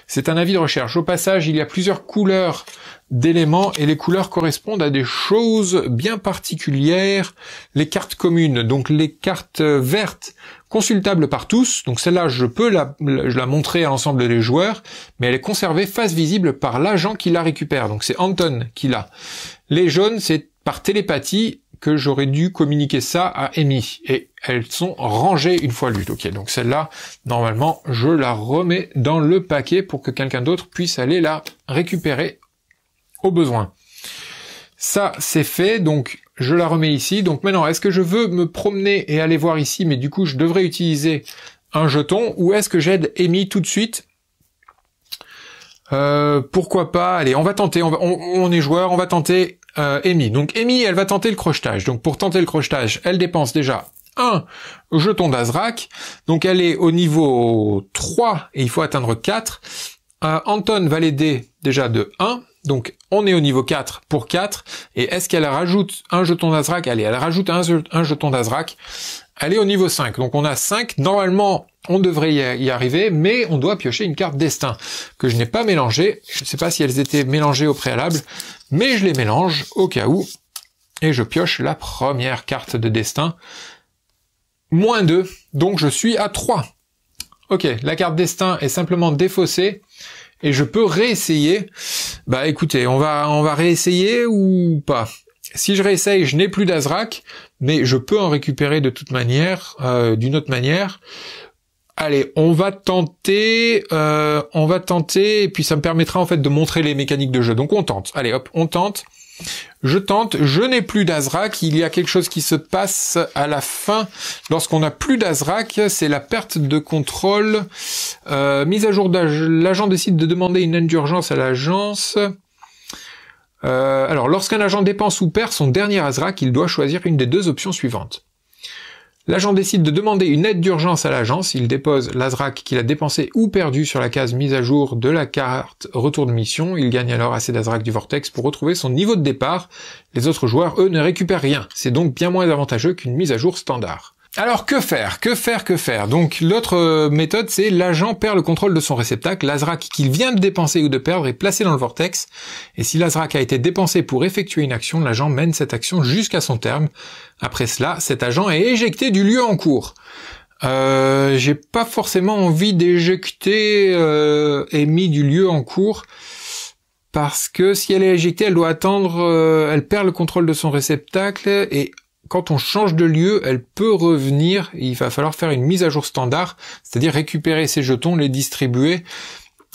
c'est un avis de recherche. Au passage, il y a plusieurs couleurs d'éléments et les couleurs correspondent à des choses bien particulières. Les cartes communes, donc les cartes vertes consultables par tous, donc celle-là je peux la montrer à l'ensemble des joueurs, mais elle est conservée face visible par l'agent qui la récupère, donc c'est Anton qui l'a. Les jaunes, c'est par télépathie que j'aurais dû communiquer ça à Amy, et elles sont rangées une fois lues. Ok, donc celle-là, normalement, je la remets dans le paquet pour que quelqu'un d'autre puisse aller la récupérer au besoin. Ça, c'est fait, donc je la remets ici. Donc maintenant, est-ce que je veux me promener et aller voir ici, mais du coup, je devrais utiliser un jeton, ou est-ce que j'aide Amy tout de suite? Pourquoi pas? Allez, on va tenter, on est joueur, on va tenter Amy. Donc Amy, elle va tenter le crochetage. Donc pour tenter le crochetage, elle dépense déjà un jeton d'Azrak. Donc elle est au niveau 3 et il faut atteindre 4. Anton va l'aider déjà de 1. Donc on est au niveau 4 pour 4. Et est-ce qu'elle rajoute un jeton d'Azrak? Allez, elle rajoute un jeton d'Azrak. Elle est au niveau 5. Donc on a 5. Normalement, on devrait y arriver, mais on doit piocher une carte destin que je n'ai pas mélangée. Je ne sais pas si elles étaient mélangées au préalable, mais je les mélange au cas où. Et je pioche la première carte de destin. Moins 2. Donc je suis à 3. Ok, la carte destin est simplement défaussée. Et je peux réessayer. Bah écoutez, on va réessayer ou pas? Si je réessaye, je n'ai plus d'Azrak, mais je peux en récupérer de toute manière, d'une autre manière. Allez, on va tenter, et puis ça me permettra en fait de montrer les mécaniques de jeu. Donc on tente. Allez hop, on tente. Je tente, je n'ai plus d'Azrak, il y a quelque chose qui se passe à la fin. Lorsqu'on n'a plus d'Azrak, c'est la perte de contrôle. Mise à jour l'agent décide de demander une aide d'urgence à l'agence. Alors, lorsqu'un agent dépense ou perd son dernier Azrak, il doit choisir une des deux options suivantes. L'agent décide de demander une aide d'urgence à l'agence, il dépose l'Azrak qu'il a dépensé ou perdu sur la case mise à jour de la carte retour de mission, il gagne alors assez d'Azrak du Vortex pour retrouver son niveau de départ. Les autres joueurs, eux, ne récupèrent rien, c'est donc bien moins avantageux qu'une mise à jour standard. Alors que faire? Donc l'autre méthode, c'est l'agent perd le contrôle de son réceptacle, l'Azrak qu'il vient de dépenser ou de perdre est placé dans le vortex, et si l'Azrak a été dépensé pour effectuer une action, l'agent mène cette action jusqu'à son terme. Après cela, cet agent est éjecté du lieu en cours. J'ai pas forcément envie d'éjecter Amy du lieu en cours, parce que si elle est éjectée, elle doit attendre, elle perd le contrôle de son réceptacle, et quand on change de lieu, elle peut revenir, il va falloir faire une mise à jour standard, c'est-à-dire récupérer ses jetons, les distribuer.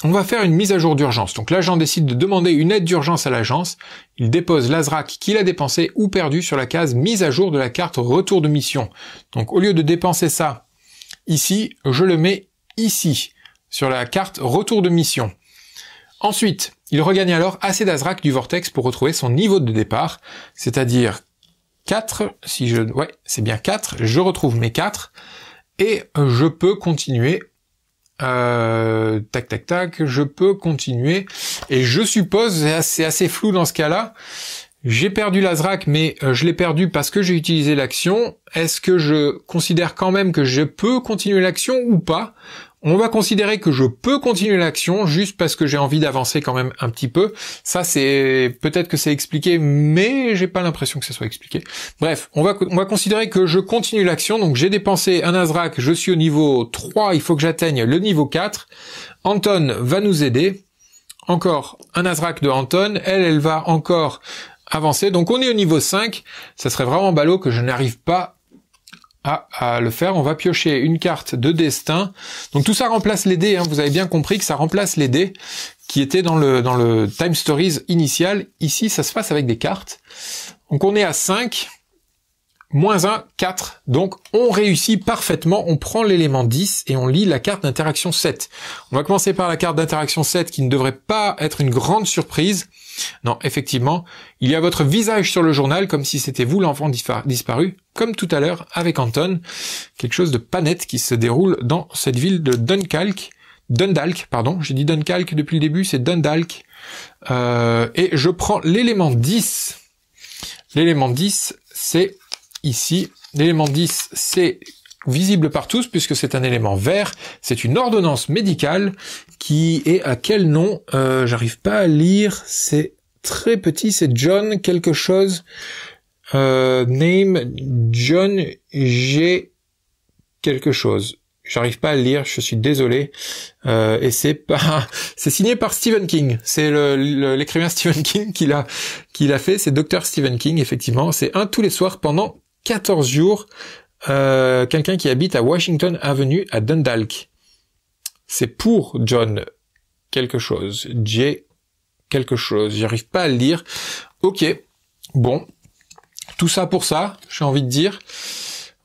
On va faire une mise à jour d'urgence. Donc l'agent décide de demander une aide d'urgence à l'agence, il dépose l'Azrak qu'il a dépensé ou perdu sur la case mise à jour de la carte retour de mission. Donc au lieu de dépenser ça ici, je le mets ici, sur la carte retour de mission. Ensuite, il regagne alors assez d'Azrak du Vortex pour retrouver son niveau de départ, c'est-à-dire 4, ouais, c'est bien 4, je retrouve mes 4, et je peux continuer, je peux continuer, et je suppose, c'est assez flou dans ce cas-là, j'ai perdu l'Azrak, mais je l'ai perdu parce que j'ai utilisé l'action, est-ce que je considère quand même que je peux continuer l'action ou pas? On va considérer que je peux continuer l'action juste parce que j'ai envie d'avancer quand même un petit peu. Ça, c'est peut-être que c'est expliqué, mais j'ai pas l'impression que ce soit expliqué. Bref, on va considérer que je continue l'action. Donc j'ai dépensé un Azrak, je suis au niveau 3, il faut que j'atteigne le niveau 4. Anton va nous aider. Encore un Azrak de Anton, elle va encore avancer. Donc on est au niveau 5. Ça serait vraiment ballot que je n'arrive pas à le faire. On va piocher une carte de destin. Donc tout ça remplace les dés, hein. Vous avez bien compris que ça remplace les dés qui étaient dans le Time Stories initial. Ici, ça se passe avec des cartes. Donc on est à 5, moins 1, 4. Donc on réussit parfaitement. On prend l'élément 10 et on lit la carte d'interaction 7. On va commencer par la carte d'interaction 7 qui ne devrait pas être une grande surprise. Non, effectivement, il y a votre visage sur le journal comme si c'était vous l'enfant disparu, comme tout à l'heure avec Anton. Quelque chose de pas net qui se déroule dans cette ville de Dundalk, j'ai dit Dunkirk depuis le début, c'est Dundalk. Et je prends l'élément 10. L'élément 10, c'est ici. L'élément 10, c'est visible par tous puisque c'est un élément vert. C'est une ordonnance médicale qui est à quel nom? J'arrive pas à lire. C'est très petit. C'est John quelque chose. Name John G quelque chose. J'arrive pas à le lire. Je suis désolé. Et c'est signé par Stephen King. C'est l'écrivain Stephen King qui l'a fait. C'est Dr Stephen King effectivement. C'est un tous les soirs pendant 14 jours. Quelqu'un qui habite à Washington Avenue à Dundalk. C'est pour John quelque chose. J quelque chose. J'arrive pas à le lire. Ok. Bon. Tout ça pour ça, j'ai envie de dire.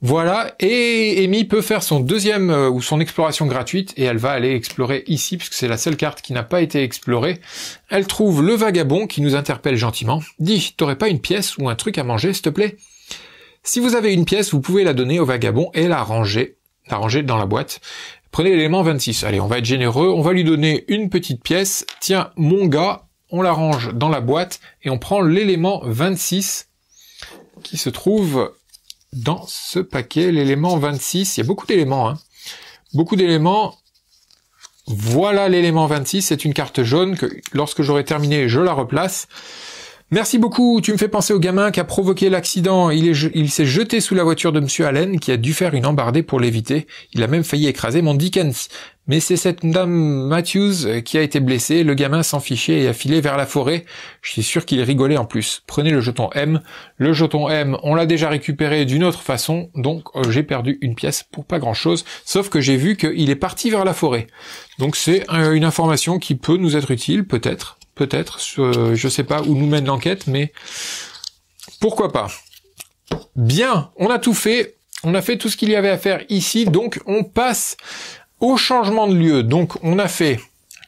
Voilà. Et Amy peut faire son deuxième ou son exploration gratuite et elle va aller explorer ici puisque c'est la seule carte qui n'a pas été explorée. Elle trouve le vagabond qui nous interpelle gentiment. Dis, t'aurais pas une pièce ou un truc à manger, s'il te plaît? Si vous avez une pièce, vous pouvez la donner au vagabond et la ranger dans la boîte. Prenez l'élément 26. Allez, on va être généreux, on va lui donner une petite pièce. Tiens, mon gars, on la range dans la boîte et on prend l'élément 26 qui se trouve dans ce paquet. L'élément 26, il y a beaucoup d'éléments, hein. Beaucoup d'éléments. Voilà l'élément 26, c'est une carte jaune que lorsque j'aurai terminé, je la replace. Merci beaucoup, tu me fais penser au gamin qui a provoqué l'accident. Il s'est jeté sous la voiture de Monsieur Allen qui a dû faire une embardée pour l'éviter. Il a même failli écraser mon Dickens. Mais c'est cette dame Matthews qui a été blessée. Le gamin s'en fichait et a filé vers la forêt. Je suis sûr qu'il rigolait en plus. Prenez le jeton M. Le jeton M, on l'a déjà récupéré d'une autre façon. Donc j'ai perdu une pièce pour pas grand chose. Sauf que j'ai vu qu'il est parti vers la forêt. Donc c'est une information qui peut nous être utile, peut-être. peut-être, je sais pas où nous mène l'enquête, mais pourquoi pas. Bien, on a tout fait, on a fait tout ce qu'il y avait à faire ici, donc on passe au changement de lieu. Donc on a fait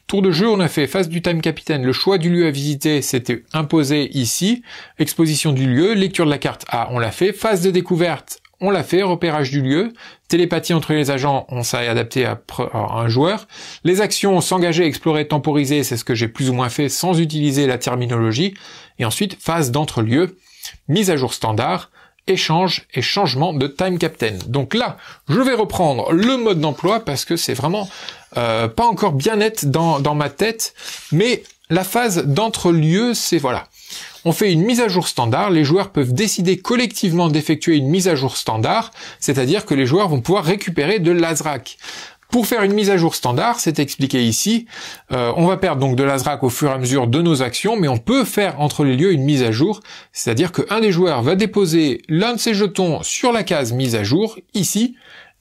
tour de jeu, on a fait phase du time capitaine, le choix du lieu à visiter, c'était imposé ici, exposition du lieu, lecture de la carte A, on l'a fait, phase de découverte, on l'a fait, repérage du lieu, télépathie entre les agents, on s'est adapté à un joueur, les actions, s'engager, explorer, temporiser, c'est ce que j'ai plus ou moins fait sans utiliser la terminologie, et ensuite phase d'entre-lieux, mise à jour standard, échange et changement de time captain. Donc là, je vais reprendre le mode d'emploi parce que c'est vraiment pas encore bien net dans ma tête, mais la phase d'entre-lieux, c'est voilà. On fait une mise à jour standard, les joueurs peuvent décider collectivement d'effectuer une mise à jour standard, c'est-à-dire que les joueurs vont pouvoir récupérer de l'Azrak. Pour faire une mise à jour standard, c'est expliqué ici, on va perdre donc de l'Azrak au fur et à mesure de nos actions, mais on peut faire entre les lieux une mise à jour, c'est-à-dire qu'un des joueurs va déposer l'un de ses jetons sur la case mise à jour, ici,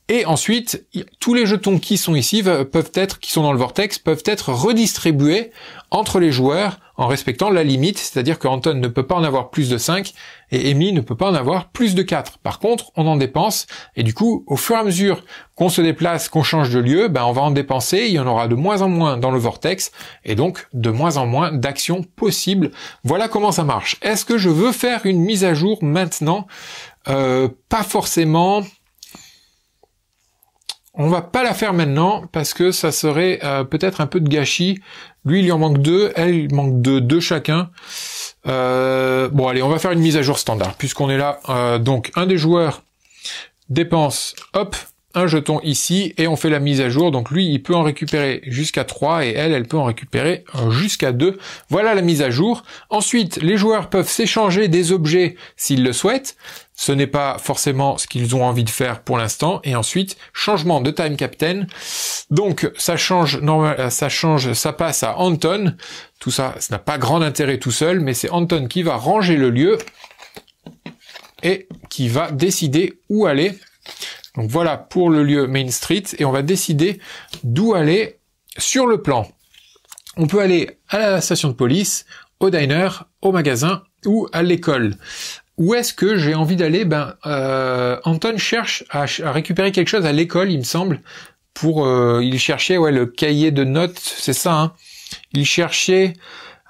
et ensuite, tous les jetons qui sont ici, qui sont dans le vortex, peuvent être redistribués entre les joueurs en respectant la limite, c'est-à-dire que Anton ne peut pas en avoir plus de 5 et Amy ne peut pas en avoir plus de 4. Par contre, on en dépense et du coup, au fur et à mesure qu'on se déplace, qu'on change de lieu, on va en dépenser, il y en aura de moins en moins dans le vortex et donc de moins en moins d'actions possibles. Voilà comment ça marche. Est-ce que je veux faire une mise à jour maintenant? Pas forcément. On va pas la faire maintenant parce que ça serait peut-être un peu de gâchis. Lui, il en manque 2, elle, il manque de 2 chacun. Bon, allez, on va faire une mise à jour standard puisqu'on est là. Donc, un des joueurs dépense, hop, un jeton ici et on fait la mise à jour. Donc, lui, il peut en récupérer jusqu'à 3 et elle peut en récupérer jusqu'à 2. Voilà la mise à jour. Ensuite, les joueurs peuvent s'échanger des objets s'ils le souhaitent. Ce n'est pas forcément ce qu'ils ont envie de faire pour l'instant. Et ensuite, changement de time captain. Donc, ça passe à Anton. Tout ça, ça n'a pas grand intérêt tout seul, mais c'est Anton qui va ranger le lieu et qui va décider où aller. Donc voilà pour le lieu Main Street et on va décider d'où aller sur le plan. On peut aller à la station de police, au diner, au magasin ou à l'école. Où est-ce que j'ai envie d'aller? Anton cherche à récupérer quelque chose à l'école, il me semble. Il cherchait le cahier de notes, c'est ça. Hein. Il cherchait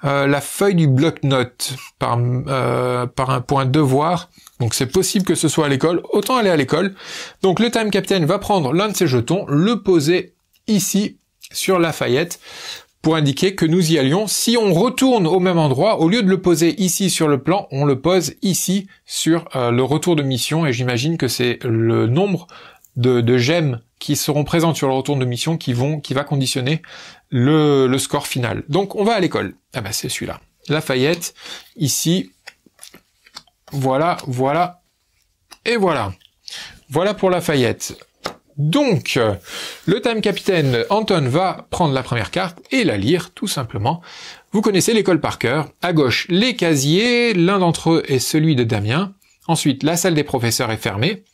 la feuille du bloc-notes pour un devoir. Donc c'est possible que ce soit à l'école, autant aller à l'école. Donc le time captain va prendre l'un de ses jetons, le poser ici sur Lafayette pour indiquer que nous y allions. Si on retourne au même endroit, au lieu de le poser ici sur le plan, on le pose ici sur le retour de mission et j'imagine que c'est le nombre de gemmes qui seront présentes sur le retour de mission qui va conditionner le score final. Donc on va à l'école. C'est celui-là. Lafayette, ici. Voilà, et voilà. Voilà pour Lafayette. Donc, le time captain, Anton va prendre la première carte et la lire, tout simplement. Vous connaissez l'école par cœur. À gauche, les casiers, l'un d'entre eux est celui de Damien. Ensuite, la salle des professeurs est fermée.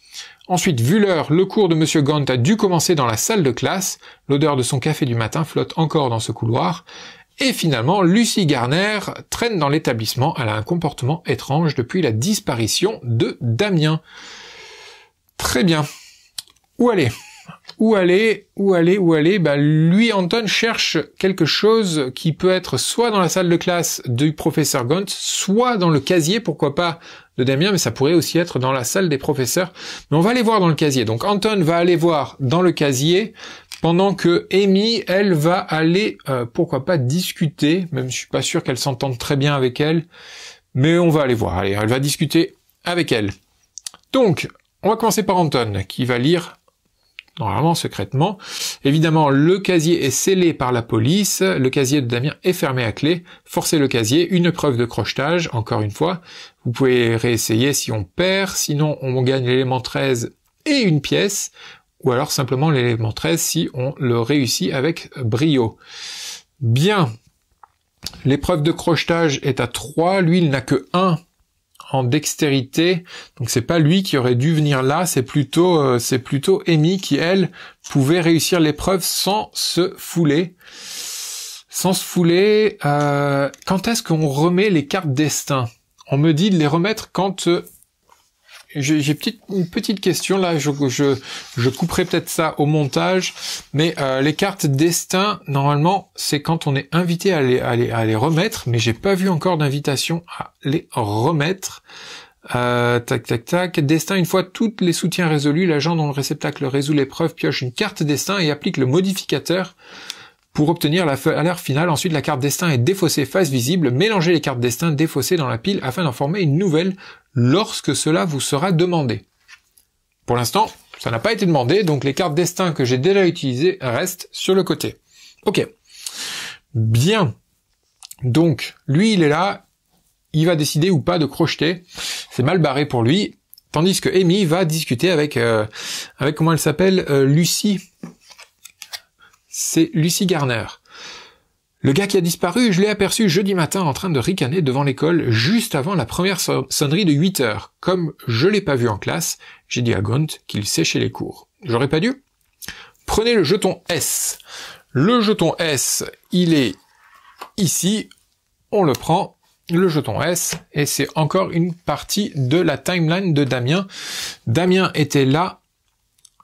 Ensuite, vu l'heure, le cours de Monsieur Gant a dû commencer dans la salle de classe. L'odeur de son café du matin flotte encore dans ce couloir. Et finalement, Lucie Garner traîne dans l'établissement. Elle a un comportement étrange depuis la disparition de Damien. Très bien. Où aller? Lui, Anton, cherche quelque chose qui peut être soit dans la salle de classe du professeur Gaunt, soit dans le casier, pourquoi pas, de Damien, mais ça pourrait aussi être dans la salle des professeurs. Mais on va aller voir dans le casier. Donc Anton va aller voir dans le casier, pendant que Amy, elle, va aller, pourquoi pas, discuter, même je suis pas sûr qu'elle s'entende très bien avec elle, mais on va aller voir. Allez, elle va discuter avec elle. Donc, on va commencer par Anton, qui va lire normalement secrètement. Évidemment, le casier est scellé par la police, le casier de Damien est fermé à clé, forcez le casier, une preuve de crochetage, encore une fois. Vous pouvez réessayer si on perd, sinon on gagne l'élément 13 et une pièce, ou alors simplement l'élément 13 si on le réussit avec brio. Bien, l'épreuve de crochetage est à 3, lui il n'a que 1 en dextérité, donc c'est pas lui qui aurait dû venir là, c'est plutôt Amy qui, elle, pouvait réussir l'épreuve sans se fouler. Sans se fouler, quand est-ce qu'on remet les cartes destin? On me dit de les remettre quand... j'ai une petite question là, je couperai peut-être ça au montage, mais les cartes destin, normalement, c'est quand on est invité à les remettre, mais j'ai pas vu encore d'invitation à les remettre. Tac, tac, tac. Destin, une fois tous les soutiens résolus, l'agent dont le réceptacle résout l'épreuve pioche une carte destin et applique le modificateur pour obtenir la valeur finale. Ensuite, la carte destin est défaussée face visible. Mélangez les cartes destin défaussées dans la pile afin d'en former une nouvelle lorsque cela vous sera demandé. Pour l'instant, ça n'a pas été demandé, donc les cartes destin que j'ai déjà utilisées restent sur le côté. Ok. Bien. Donc, lui, il est là. Il va décider ou pas de crocheter. C'est mal barré pour lui. Tandis que Amy va discuter avec comment elle s'appelle, Lucy. C'est Lucy Garner. Le gars qui a disparu, je l'ai aperçu jeudi matin en train de ricaner devant l'école juste avant la première sonnerie de 8 heures. Comme je l'ai pas vu en classe, j'ai dit à Gaunt qu'il séchait les cours. J'aurais pas dû? Prenez le jeton S. Le jeton S, il est ici. On le prend. Le jeton S, et c'est encore une partie de la timeline de Damien. Damien était là,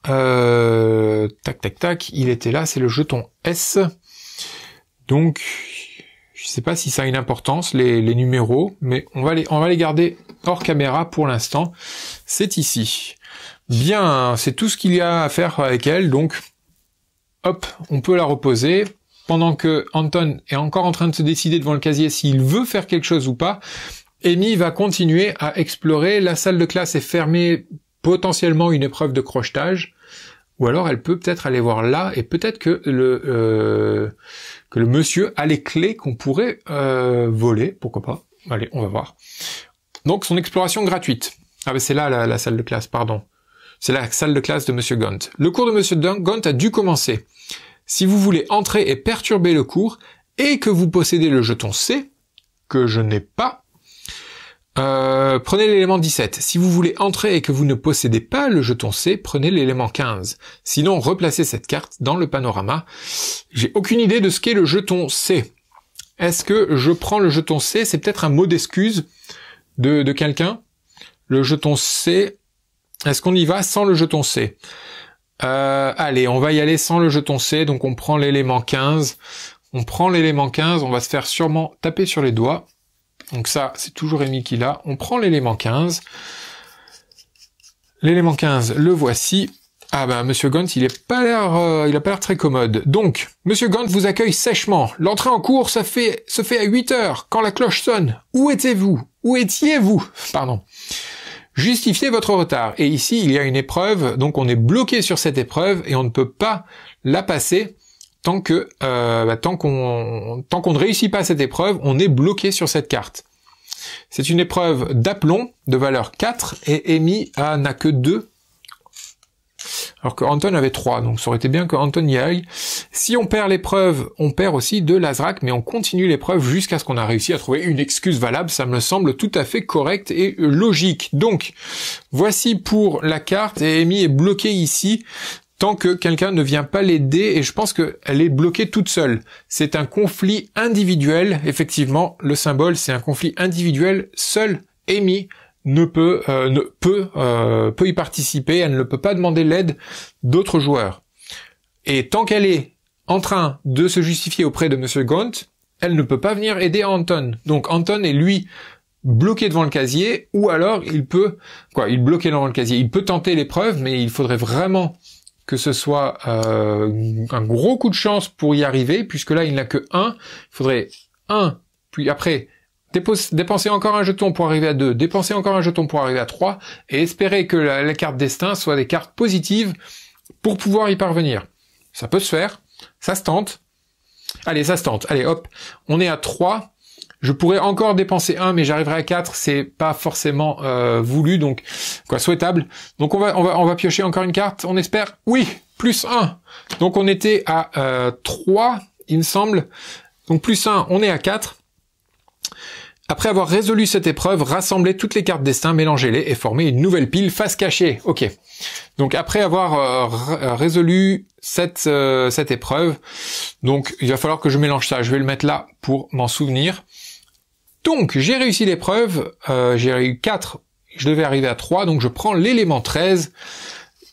tac, tac, tac, il était là, c'est le jeton S. Donc, je sais pas si ça a une importance, les numéros, mais on va les garder hors caméra pour l'instant. C'est ici. Bien, c'est tout ce qu'il y a à faire avec elle, donc, hop, on peut la reposer. Pendant que Anton est encore en train de se décider devant le casier s'il veut faire quelque chose ou pas, Amy va continuer à explorer. La salle de classe est fermée, potentiellement une épreuve de crochetage, ou alors elle peut peut-être aller voir là, et peut-être que le monsieur a les clés qu'on pourrait voler, pourquoi pas. Allez, on va voir. Donc son exploration gratuite. Ah ben c'est là la salle de classe, pardon. C'est la salle de classe de Monsieur Gaunt. Le cours de Monsieur Gaunt a dû commencer. Si vous voulez entrer et perturber le cours, et que vous possédez le jeton C, que je n'ai pas, prenez l'élément 17. Si vous voulez entrer et que vous ne possédez pas le jeton C, prenez l'élément 15. Sinon, replacez cette carte dans le panorama. J'ai aucune idée de ce qu'est le jeton C. Est-ce que je prends le jeton C? C'est peut-être un mot d'excuse de quelqu'un. Le jeton C, est-ce qu'on y va sans le jeton C? Allez, on va y aller sans le jeton C, donc on prend l'élément 15. On prend l'élément 15, on va se faire sûrement taper sur les doigts. Donc ça, c'est toujours Amy qui l'a. On prend l'élément 15. L'élément 15, le voici. Ah ben, Monsieur Gaunt, il a pas l'air très commode. Donc, Monsieur Gaunt vous accueille sèchement. L'entrée en cours se fait à 8 heures, quand la cloche sonne. Où étiez-vous? Où étiez-vous? Pardon. Justifiez votre retard. Et ici, il y a une épreuve, donc on est bloqué sur cette épreuve et on ne peut pas la passer tant qu'on ne réussit pas cette épreuve, on est bloqué sur cette carte. C'est une épreuve d'aplomb de valeur 4 et Amy n'a que 2. Alors que Anton avait 3, donc ça aurait été bien que Anton y aille. Si on perd l'épreuve, on perd aussi de l'Azrak, mais on continue l'épreuve jusqu'à ce qu'on a réussi à trouver une excuse valable. Ça me semble tout à fait correct et logique. Donc, voici pour la carte, et Amy est bloquée ici, tant que quelqu'un ne vient pas l'aider, et je pense qu'elle est bloquée toute seule. C'est un conflit individuel, effectivement, le symbole, c'est un conflit individuel. Seule Amy peut y participer, elle ne peut pas demander l'aide d'autres joueurs. Et tant qu'elle est en train de se justifier auprès de Monsieur Gaunt, elle ne peut pas venir aider Anton. Donc Anton est lui bloqué devant le casier, ou alors il bloqué devant le casier. Il peut tenter l'épreuve, mais il faudrait vraiment que ce soit un gros coup de chance pour y arriver, puisque là il n'a que 1. Il faudrait 1, puis après dépenser encore un jeton pour arriver à 2, dépenser encore un jeton pour arriver à 3, et espérer que la carte destin soit des cartes positives pour pouvoir y parvenir. Ça peut se faire, ça se tente. Allez, ça se tente. Allez, hop, on est à 3. Je pourrais encore dépenser 1, mais j'arriverai à 4, c'est pas forcément voulu, donc souhaitable. Donc on va piocher encore une carte, on espère. Oui, plus 1. Donc on était à 3, il me semble. Donc plus 1, on est à 4. Après avoir résolu cette épreuve, rassemblez toutes les cartes destin, mélangez-les et formez une nouvelle pile face cachée. Ok. Donc après avoir résolu cette épreuve, donc il va falloir que je mélange ça. Je vais le mettre là pour m'en souvenir. Donc j'ai réussi l'épreuve, j'ai eu 4, je devais arriver à 3, donc je prends l'élément 13.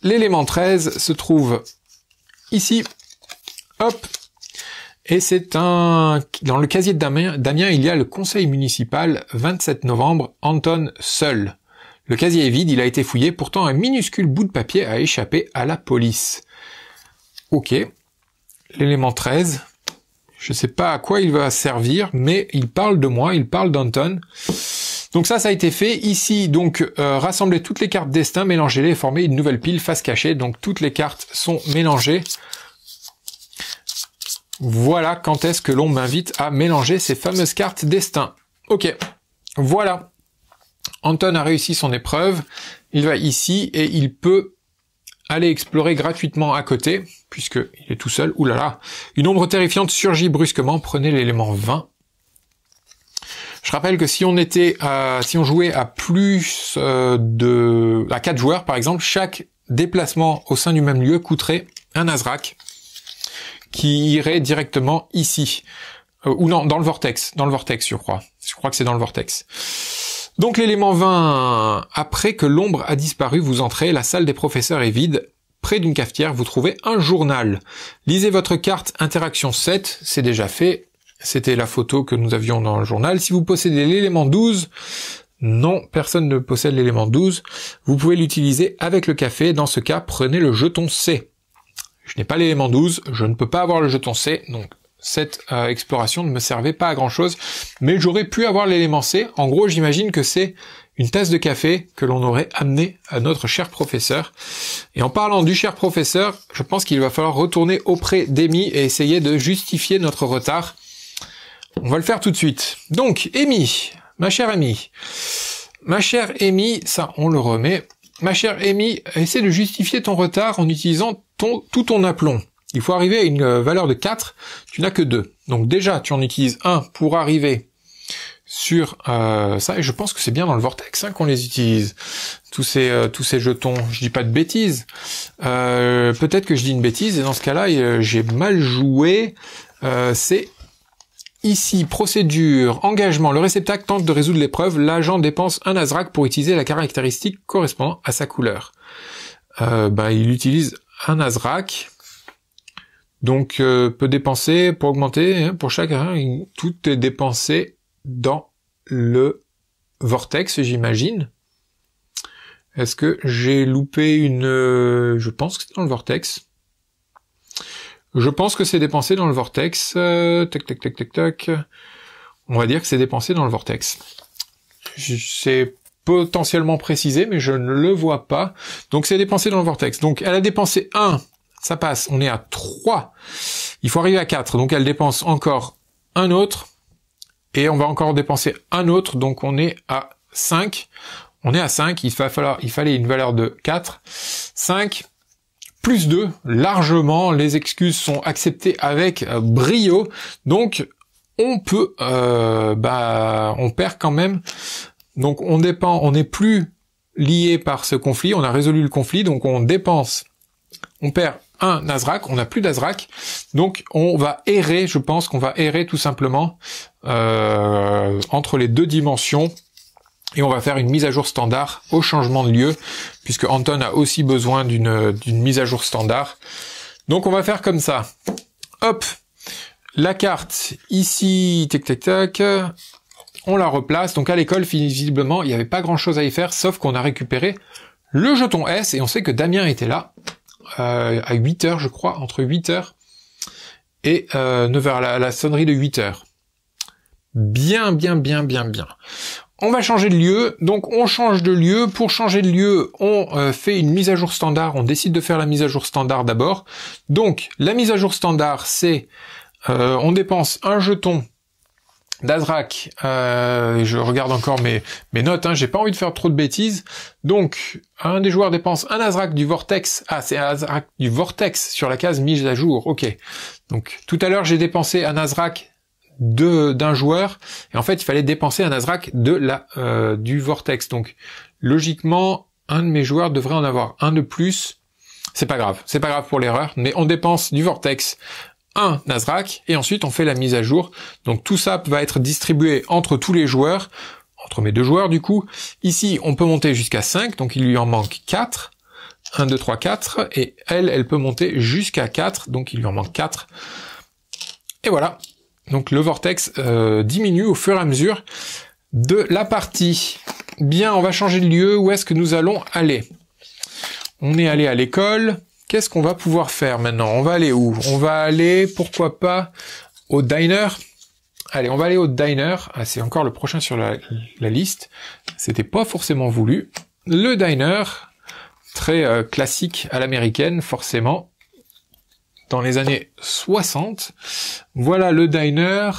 L'élément 13 se trouve ici. Hop. Et c'est dans le casier de Damien, il y a le conseil municipal 27 novembre, Anton seul. Le casier est vide, il a été fouillé, pourtant un minuscule bout de papier a échappé à la police. Ok. L'élément 13. Je sais pas à quoi il va servir, mais il parle de moi, il parle d'Anton. Donc ça a été fait. Ici, donc, rassembler toutes les cartes destin, mélangez-les et former une nouvelle pile face cachée. Donc toutes les cartes sont mélangées. Voilà quand est-ce que l'on m'invite à mélanger ces fameuses cartes destin. Ok, voilà. Anton a réussi son épreuve. Il va ici et il peut aller explorer gratuitement à côté, puisqu'il est tout seul. Ouh là là. Une ombre terrifiante surgit brusquement. Prenez l'élément 20. Je rappelle que si on jouait à plus à 4 joueurs, par exemple, chaque déplacement au sein du même lieu coûterait un Azrak, qui irait directement ici. Ou non, dans le vortex, je crois. Je crois que c'est dans le vortex. Donc l'élément 20, après que l'ombre a disparu, vous entrez, la salle des professeurs est vide. Près d'une cafetière, vous trouvez un journal. Lisez votre carte interaction 7, c'est déjà fait. C'était la photo que nous avions dans le journal. Si vous possédez l'élément 12, non, personne ne possède l'élément 12, vous pouvez l'utiliser avec le café. Dans ce cas, prenez le jeton C. Je n'ai pas l'élément 12, je ne peux pas avoir le jeton C, donc cette exploration ne me servait pas à grand chose, mais j'aurais pu avoir l'élément C. En gros, j'imagine que c'est une tasse de café que l'on aurait amené à notre cher professeur. Et en parlant du cher professeur, je pense qu'il va falloir retourner auprès d'Amy et essayer de justifier notre retard. On va le faire tout de suite. Donc, Amy, ma chère Amy, ça on le remet. Ma chère Amy, essaie de justifier ton retard en utilisant tout ton aplomb. Il faut arriver à une valeur de 4, tu n'as que 2. Donc déjà, tu en utilises 1 pour arriver sur ça, et je pense que c'est bien dans le vortex qu'on les utilise, tous ces jetons. Je dis pas de bêtises. Peut-être que je dis une bêtise, et dans ce cas-là, j'ai mal joué. C'est ici, procédure, engagement. Le réceptacle tente de résoudre l'épreuve. L'agent dépense un Azrak pour utiliser la caractéristique correspondant à sa couleur. Il utilise un Azrak. Donc, peut dépenser pour augmenter, pour chaque... tout est dépensé dans le vortex, j'imagine. Est-ce que j'ai loupé une... Je pense que c'est dans le vortex. Je pense que c'est dépensé dans le vortex. Tac. On va dire que c'est dépensé dans le vortex. C'est potentiellement précisé, mais je ne le vois pas. Donc c'est dépensé dans le vortex. Donc elle a dépensé 1, ça passe. On est à 3. Il faut arriver à 4. Donc elle dépense encore un autre. Et on va encore dépenser un autre. Donc on est à 5. On est à 5. Il fallait une valeur de 4. 5. Plus 2, largement, les excuses sont acceptées avec brio, donc on peut, on perd quand même, donc on n'est plus lié par ce conflit, on a résolu le conflit, donc on dépense, on perd un Azrak, on n'a plus d'Azrak, donc on va errer, je pense qu'on va errer tout simplement entre les deux dimensions. Et on va faire une mise à jour standard au changement de lieu, puisque Anton a aussi besoin d'une mise à jour standard. Donc on va faire comme ça. Hop, la carte ici, tac, on la replace. Donc à l'école, visiblement, il n'y avait pas grand-chose à y faire, sauf qu'on a récupéré le jeton S, et on sait que Damien était là, à 8h, je crois, entre 8h et 9h, à la sonnerie de 8h. Bien. On va changer de lieu, donc on change de lieu. Pour changer de lieu, on fait une mise à jour standard. On décide de faire la mise à jour standard d'abord. Donc la mise à jour standard, c'est on dépense un jeton d'Azrak. Je regarde encore mes notes, j'ai pas envie de faire trop de bêtises. Donc un des joueurs dépense un Azrak du vortex. Ah, c'est un Azrak du vortex sur la case mise à jour. Ok. Donc tout à l'heure j'ai dépensé un Azrak d'un joueur, et en fait il fallait dépenser un Azrak du Vortex. Donc logiquement, un de mes joueurs devrait en avoir un de plus. C'est pas grave pour l'erreur, mais on dépense du Vortex un Azrak, et ensuite on fait la mise à jour. Donc tout ça va être distribué entre tous les joueurs, entre mes deux joueurs du coup. Ici on peut monter jusqu'à 5, donc il lui en manque 4. 1, 2, 3, 4, et elle peut monter jusqu'à 4, donc il lui en manque 4. Et voilà. Donc le Vortex diminue au fur et à mesure de la partie. Bien, on va changer de lieu. Où est-ce que nous allons aller? On est allé à l'école. Qu'est-ce qu'on va pouvoir faire maintenant? On va aller où? On va aller, pourquoi pas, au diner. Allez, on va aller au diner. Ah, c'est encore le prochain sur la liste. C'était pas forcément voulu. Le diner, très classique à l'américaine, forcément. Dans les années 60. Voilà le diner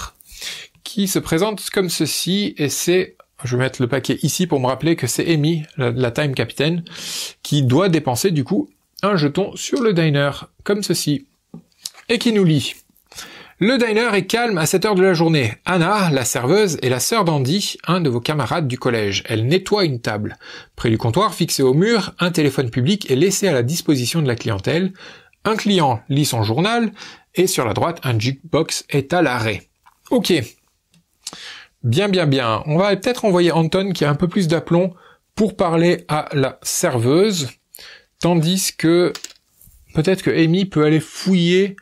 qui se présente comme ceci, et c'est, je vais mettre le paquet ici pour me rappeler que c'est Amy, la time capitaine, qui doit dépenser du coup un jeton sur le diner, comme ceci, et qui nous lit. Le diner est calme à cette heure de la journée. Anna, la serveuse, est la sœur d'Andy, un de vos camarades du collège. Elle nettoie une table. Près du comptoir, fixé au mur, un téléphone public est laissé à la disposition de la clientèle. Un client lit son journal, et sur la droite, un jukebox est à l'arrêt. Ok. Bien. On va peut-être envoyer Anton, qui a un peu plus d'aplomb, pour parler à la serveuse, tandis que peut-être que Amy peut aller fouiller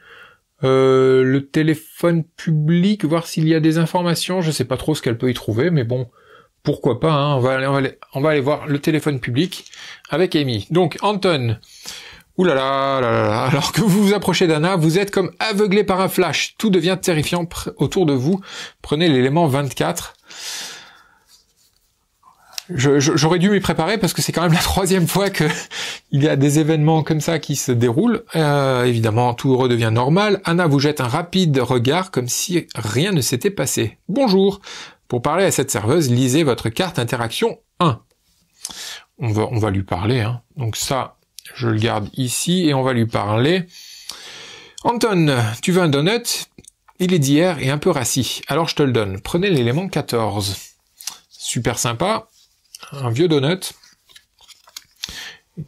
le téléphone public, voir s'il y a des informations. Je sais pas trop ce qu'elle peut y trouver, mais bon, pourquoi pas, hein. On va aller voir le téléphone public avec Amy. Donc Anton, ouh là là, alors que vous vous approchez d'Anna, vous êtes comme aveuglé par un flash. Tout devient terrifiant autour de vous. Prenez l'élément 24. J'aurais dû m'y préparer parce que c'est quand même la 3e fois que il y a des événements comme ça qui se déroulent. Évidemment, tout redevient normal. Anna vous jette un rapide regard comme si rien ne s'était passé. Bonjour. Pour parler à cette serveuse, lisez votre carte interaction 1. On va lui parler, hein. Donc ça, je le garde ici et on va lui parler. Anton, tu veux un donut? Il est d'hier et un peu rassis. Alors je te le donne. Prenez l'élément 14. Super sympa. Un vieux donut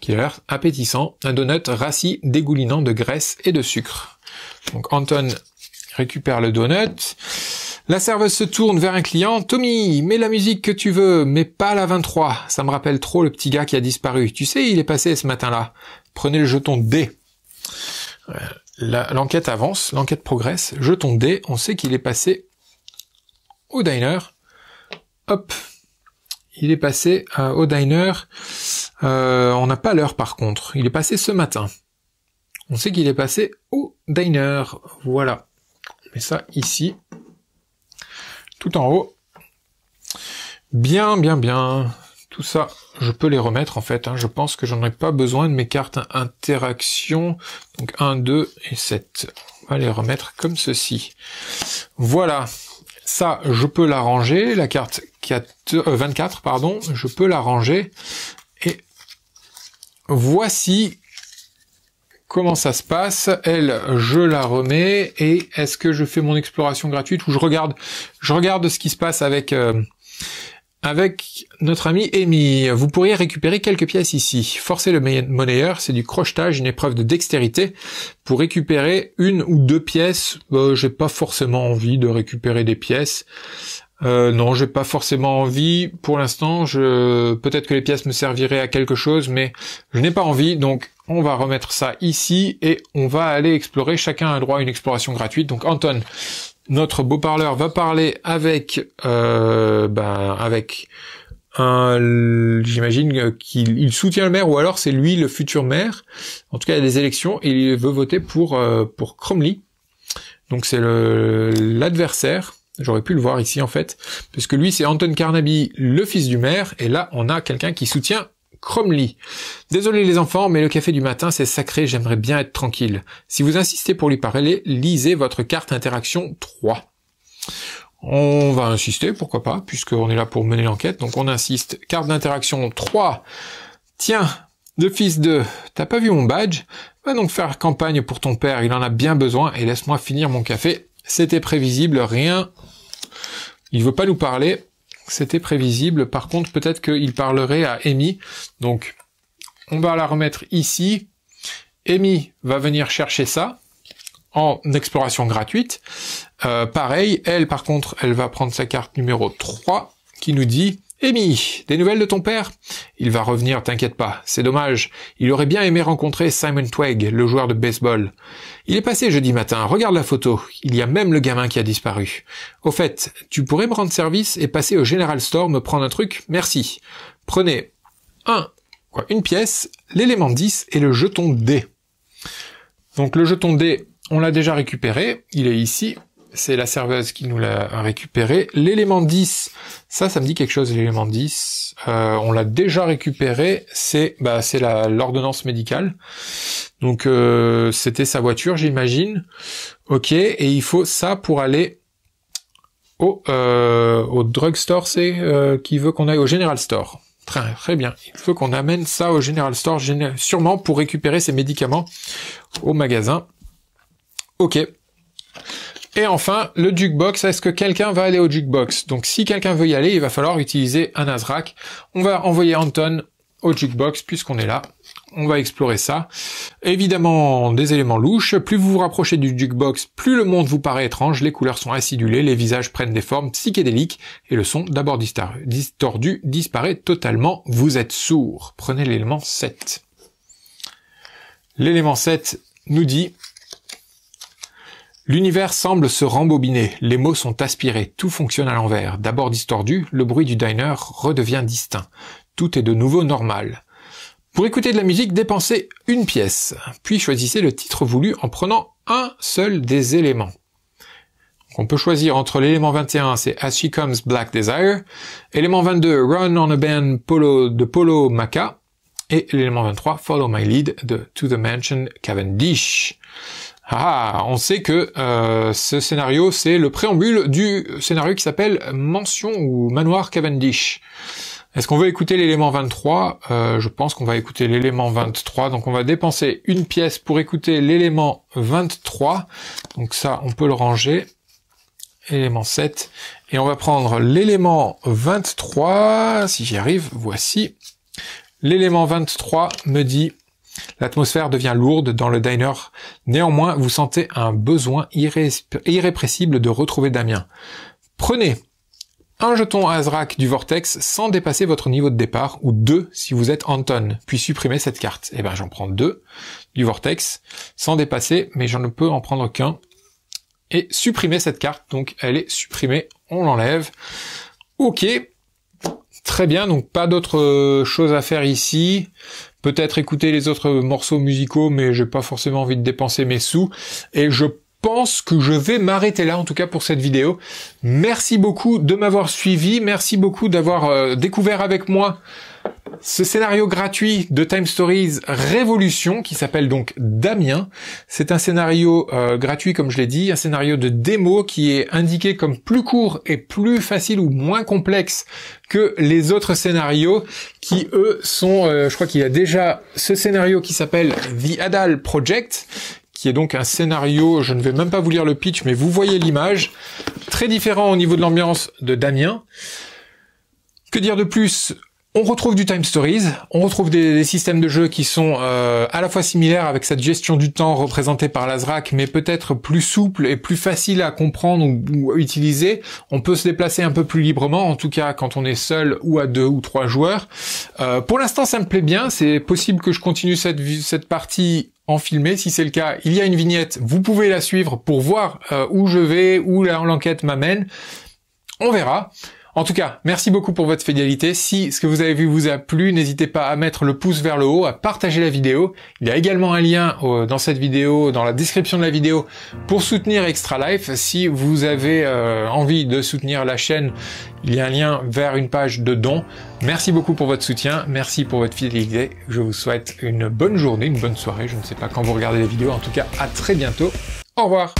qui a l'air appétissant. Un donut rassis dégoulinant de graisse et de sucre. Donc Anton récupère le donut. La serveuse se tourne vers un client. Tommy, mets la musique que tu veux, mais pas la 23. Ça me rappelle trop le petit gars qui a disparu. Tu sais, il est passé ce matin-là. Prenez le jeton D. L'enquête avance, l'enquête progresse. Jeton D, on sait qu'il est passé au diner. Hop. Il est passé au diner. On n'a pas l'heure par contre. Il est passé ce matin. On sait qu'il est passé au diner. Voilà. On met ça ici. Tout en haut. Bien. Tout ça, je peux les remettre en fait. Hein. Je pense que j'en ai pas besoin de mes cartes interaction. Donc 1, 2 et 7. On va les remettre comme ceci. Voilà. Ça, je peux la ranger. La carte 24, pardon. Je peux la ranger. Et voici comment ça se passe. Elle, je la remets. Et est-ce que je fais mon exploration gratuite ou je regarde ce qui se passe avec notre ami Amy. Vous pourriez récupérer quelques pièces ici. Forcer le monnayeur, c'est du crochetage, une épreuve de dextérité. Pour récupérer 1 ou 2 pièces, j'ai pas forcément envie de récupérer des pièces. Non, j'ai pas forcément envie. Pour l'instant, peut-être que les pièces me serviraient à quelque chose, mais je n'ai pas envie. Donc, on va remettre ça ici et on va aller explorer. Chacun a droit à une exploration gratuite. Donc, Anton, notre beau parleur, va parler avec j'imagine qu'il soutient le maire, ou alors c'est lui le futur maire. En tout cas, il y a des élections et il veut voter pour Cromley. Donc c'est l'adversaire. J'aurais pu le voir ici en fait, parce que lui c'est Anton Carnaby, le fils du maire, et là on a quelqu'un qui soutient Cromley. Désolé les enfants, mais le café du matin c'est sacré, j'aimerais bien être tranquille. Si vous insistez pour lui parler, lisez votre carte interaction 3. On va insister, pourquoi pas, puisqu'on est là pour mener l'enquête, donc on insiste. Carte d'interaction 3. Tiens, de fils de, t'as pas vu mon badge? Va donc faire campagne pour ton père, il en a bien besoin, et laisse-moi finir mon café. C'était prévisible, rien. Il veut pas nous parler. C'était prévisible. Par contre, peut-être qu'il parlerait à Amy. Donc, on va la remettre ici. Amy va venir chercher ça en exploration gratuite. Pareil, elle, par contre, elle va prendre sa carte numéro 3 qui nous dit « Amy, des nouvelles de ton père ? Il va revenir, t'inquiète pas. C'est dommage. Il aurait bien aimé rencontrer Simon Twegg, le joueur de baseball. Il est passé jeudi matin. Une photo. Il y a même le gamin qui a disparu. Au fait, tu pourrais me rendre service et passer au General Store me prendre un truc ? Merci. Prenez une pièce, l'élément 10 et le jeton D. » Donc le jeton D, on l'a déjà récupéré. Il est ici. C'est la serveuse qui nous l'a récupéré. L'élément 10, ça me dit quelque chose, l'élément 10. On l'a déjà récupéré, c'est l'ordonnance médicale. Donc c'était sa voiture, j'imagine. Ok, et il faut ça pour aller au drugstore, qui veut qu'on aille au General Store. Très bien. Il faut qu'on amène ça au General Store, sûrement pour récupérer ses médicaments au magasin. Ok. Et enfin, le jukebox, est-ce que quelqu'un va aller au jukebox? Donc si quelqu'un veut y aller, il va falloir utiliser un Azrak. On va envoyer Anton au jukebox, puisqu'on est là. On va explorer ça. Évidemment, des éléments louches. Plus vous vous rapprochez du jukebox, plus le monde vous paraît étrange, les couleurs sont acidulées, les visages prennent des formes psychédéliques, et le son, d'abord distordu, disparaît totalement. Vous êtes sourd. Prenez l'élément 7. L'élément 7 nous dit... L'univers semble se rembobiner, les mots sont aspirés, tout fonctionne à l'envers. D'abord distordu, le bruit du diner redevient distinct. Tout est de nouveau normal. Pour écouter de la musique, dépensez une pièce, puis choisissez le titre voulu en prenant un seul des éléments. On peut choisir entre l'élément 21, c'est As She Comes Black Desire, élément 22, Run on a Band de Polo Maka, et l'élément 23, Follow My Lead de To the Mansion Cavendish. Ah, on sait que ce scénario, c'est le préambule du scénario qui s'appelle Mansion ou Manoir Cavendish. Est-ce qu'on veut écouter l'élément 23 ? Je pense qu'on va écouter l'élément 23. Donc on va dépenser une pièce pour écouter l'élément 23. Donc ça, on peut le ranger. Élément 7. Et on va prendre l'élément 23. Si j'y arrive, voici. L'élément 23 me dit... L'atmosphère devient lourde dans le diner. Néanmoins, vous sentez un besoin irrépressible de retrouver Damien. Prenez un jeton Azrak du Vortex sans dépasser votre niveau de départ, ou 2 si vous êtes Anton, puis supprimez cette carte. Eh ben, j'en prends 2 du Vortex, sans dépasser, mais j'en ne peux en prendre qu'un. Et supprimer cette carte, donc elle est supprimée, on l'enlève. Ok, très bien, donc pas d'autre chose à faire ici. Peut-être écouter les autres morceaux musicaux, mais j'ai pas forcément envie de dépenser mes sous. Et je pense que je vais m'arrêter là, en tout cas pour cette vidéo. Merci beaucoup de m'avoir suivi. Merci beaucoup d'avoir découvert avec moi ce scénario gratuit de Time Stories Révolution, qui s'appelle donc Damien. C'est un scénario gratuit, comme je l'ai dit, un scénario de démo qui est indiqué comme plus court et plus facile ou moins complexe que les autres scénarios qui, eux, sont... je crois qu'il y a déjà ce scénario qui s'appelle The Adal Project, qui est donc un scénario, je ne vais même pas vous lire le pitch, mais vous voyez l'image, très différent au niveau de l'ambiance de Damien. Que dire de plus ? On retrouve du Time Stories, on retrouve des systèmes de jeu qui sont à la fois similaires avec cette gestion du temps représentée par l'Azrak, mais peut-être plus souple et plus facile à comprendre ou utiliser. On peut se déplacer un peu plus librement, en tout cas quand on est seul ou à 2 ou 3 joueurs. Pour l'instant, ça me plaît bien. C'est possible que je continue cette partie en filmé. Si c'est le cas, il y a une vignette. Vous pouvez la suivre pour voir où je vais, où l'enquête m'amène. On verra. En tout cas, merci beaucoup pour votre fidélité. Si ce que vous avez vu vous a plu, n'hésitez pas à mettre le pouce vers le haut, à partager la vidéo. Il y a également un lien dans cette vidéo, dans la description de la vidéo, pour soutenir Extra Life. Si vous avez envie de soutenir la chaîne, il y a un lien vers une page de dons. Merci beaucoup pour votre soutien, merci pour votre fidélité. Je vous souhaite une bonne journée, une bonne soirée. Je ne sais pas quand vous regardez la vidéo. En tout cas, à très bientôt. Au revoir.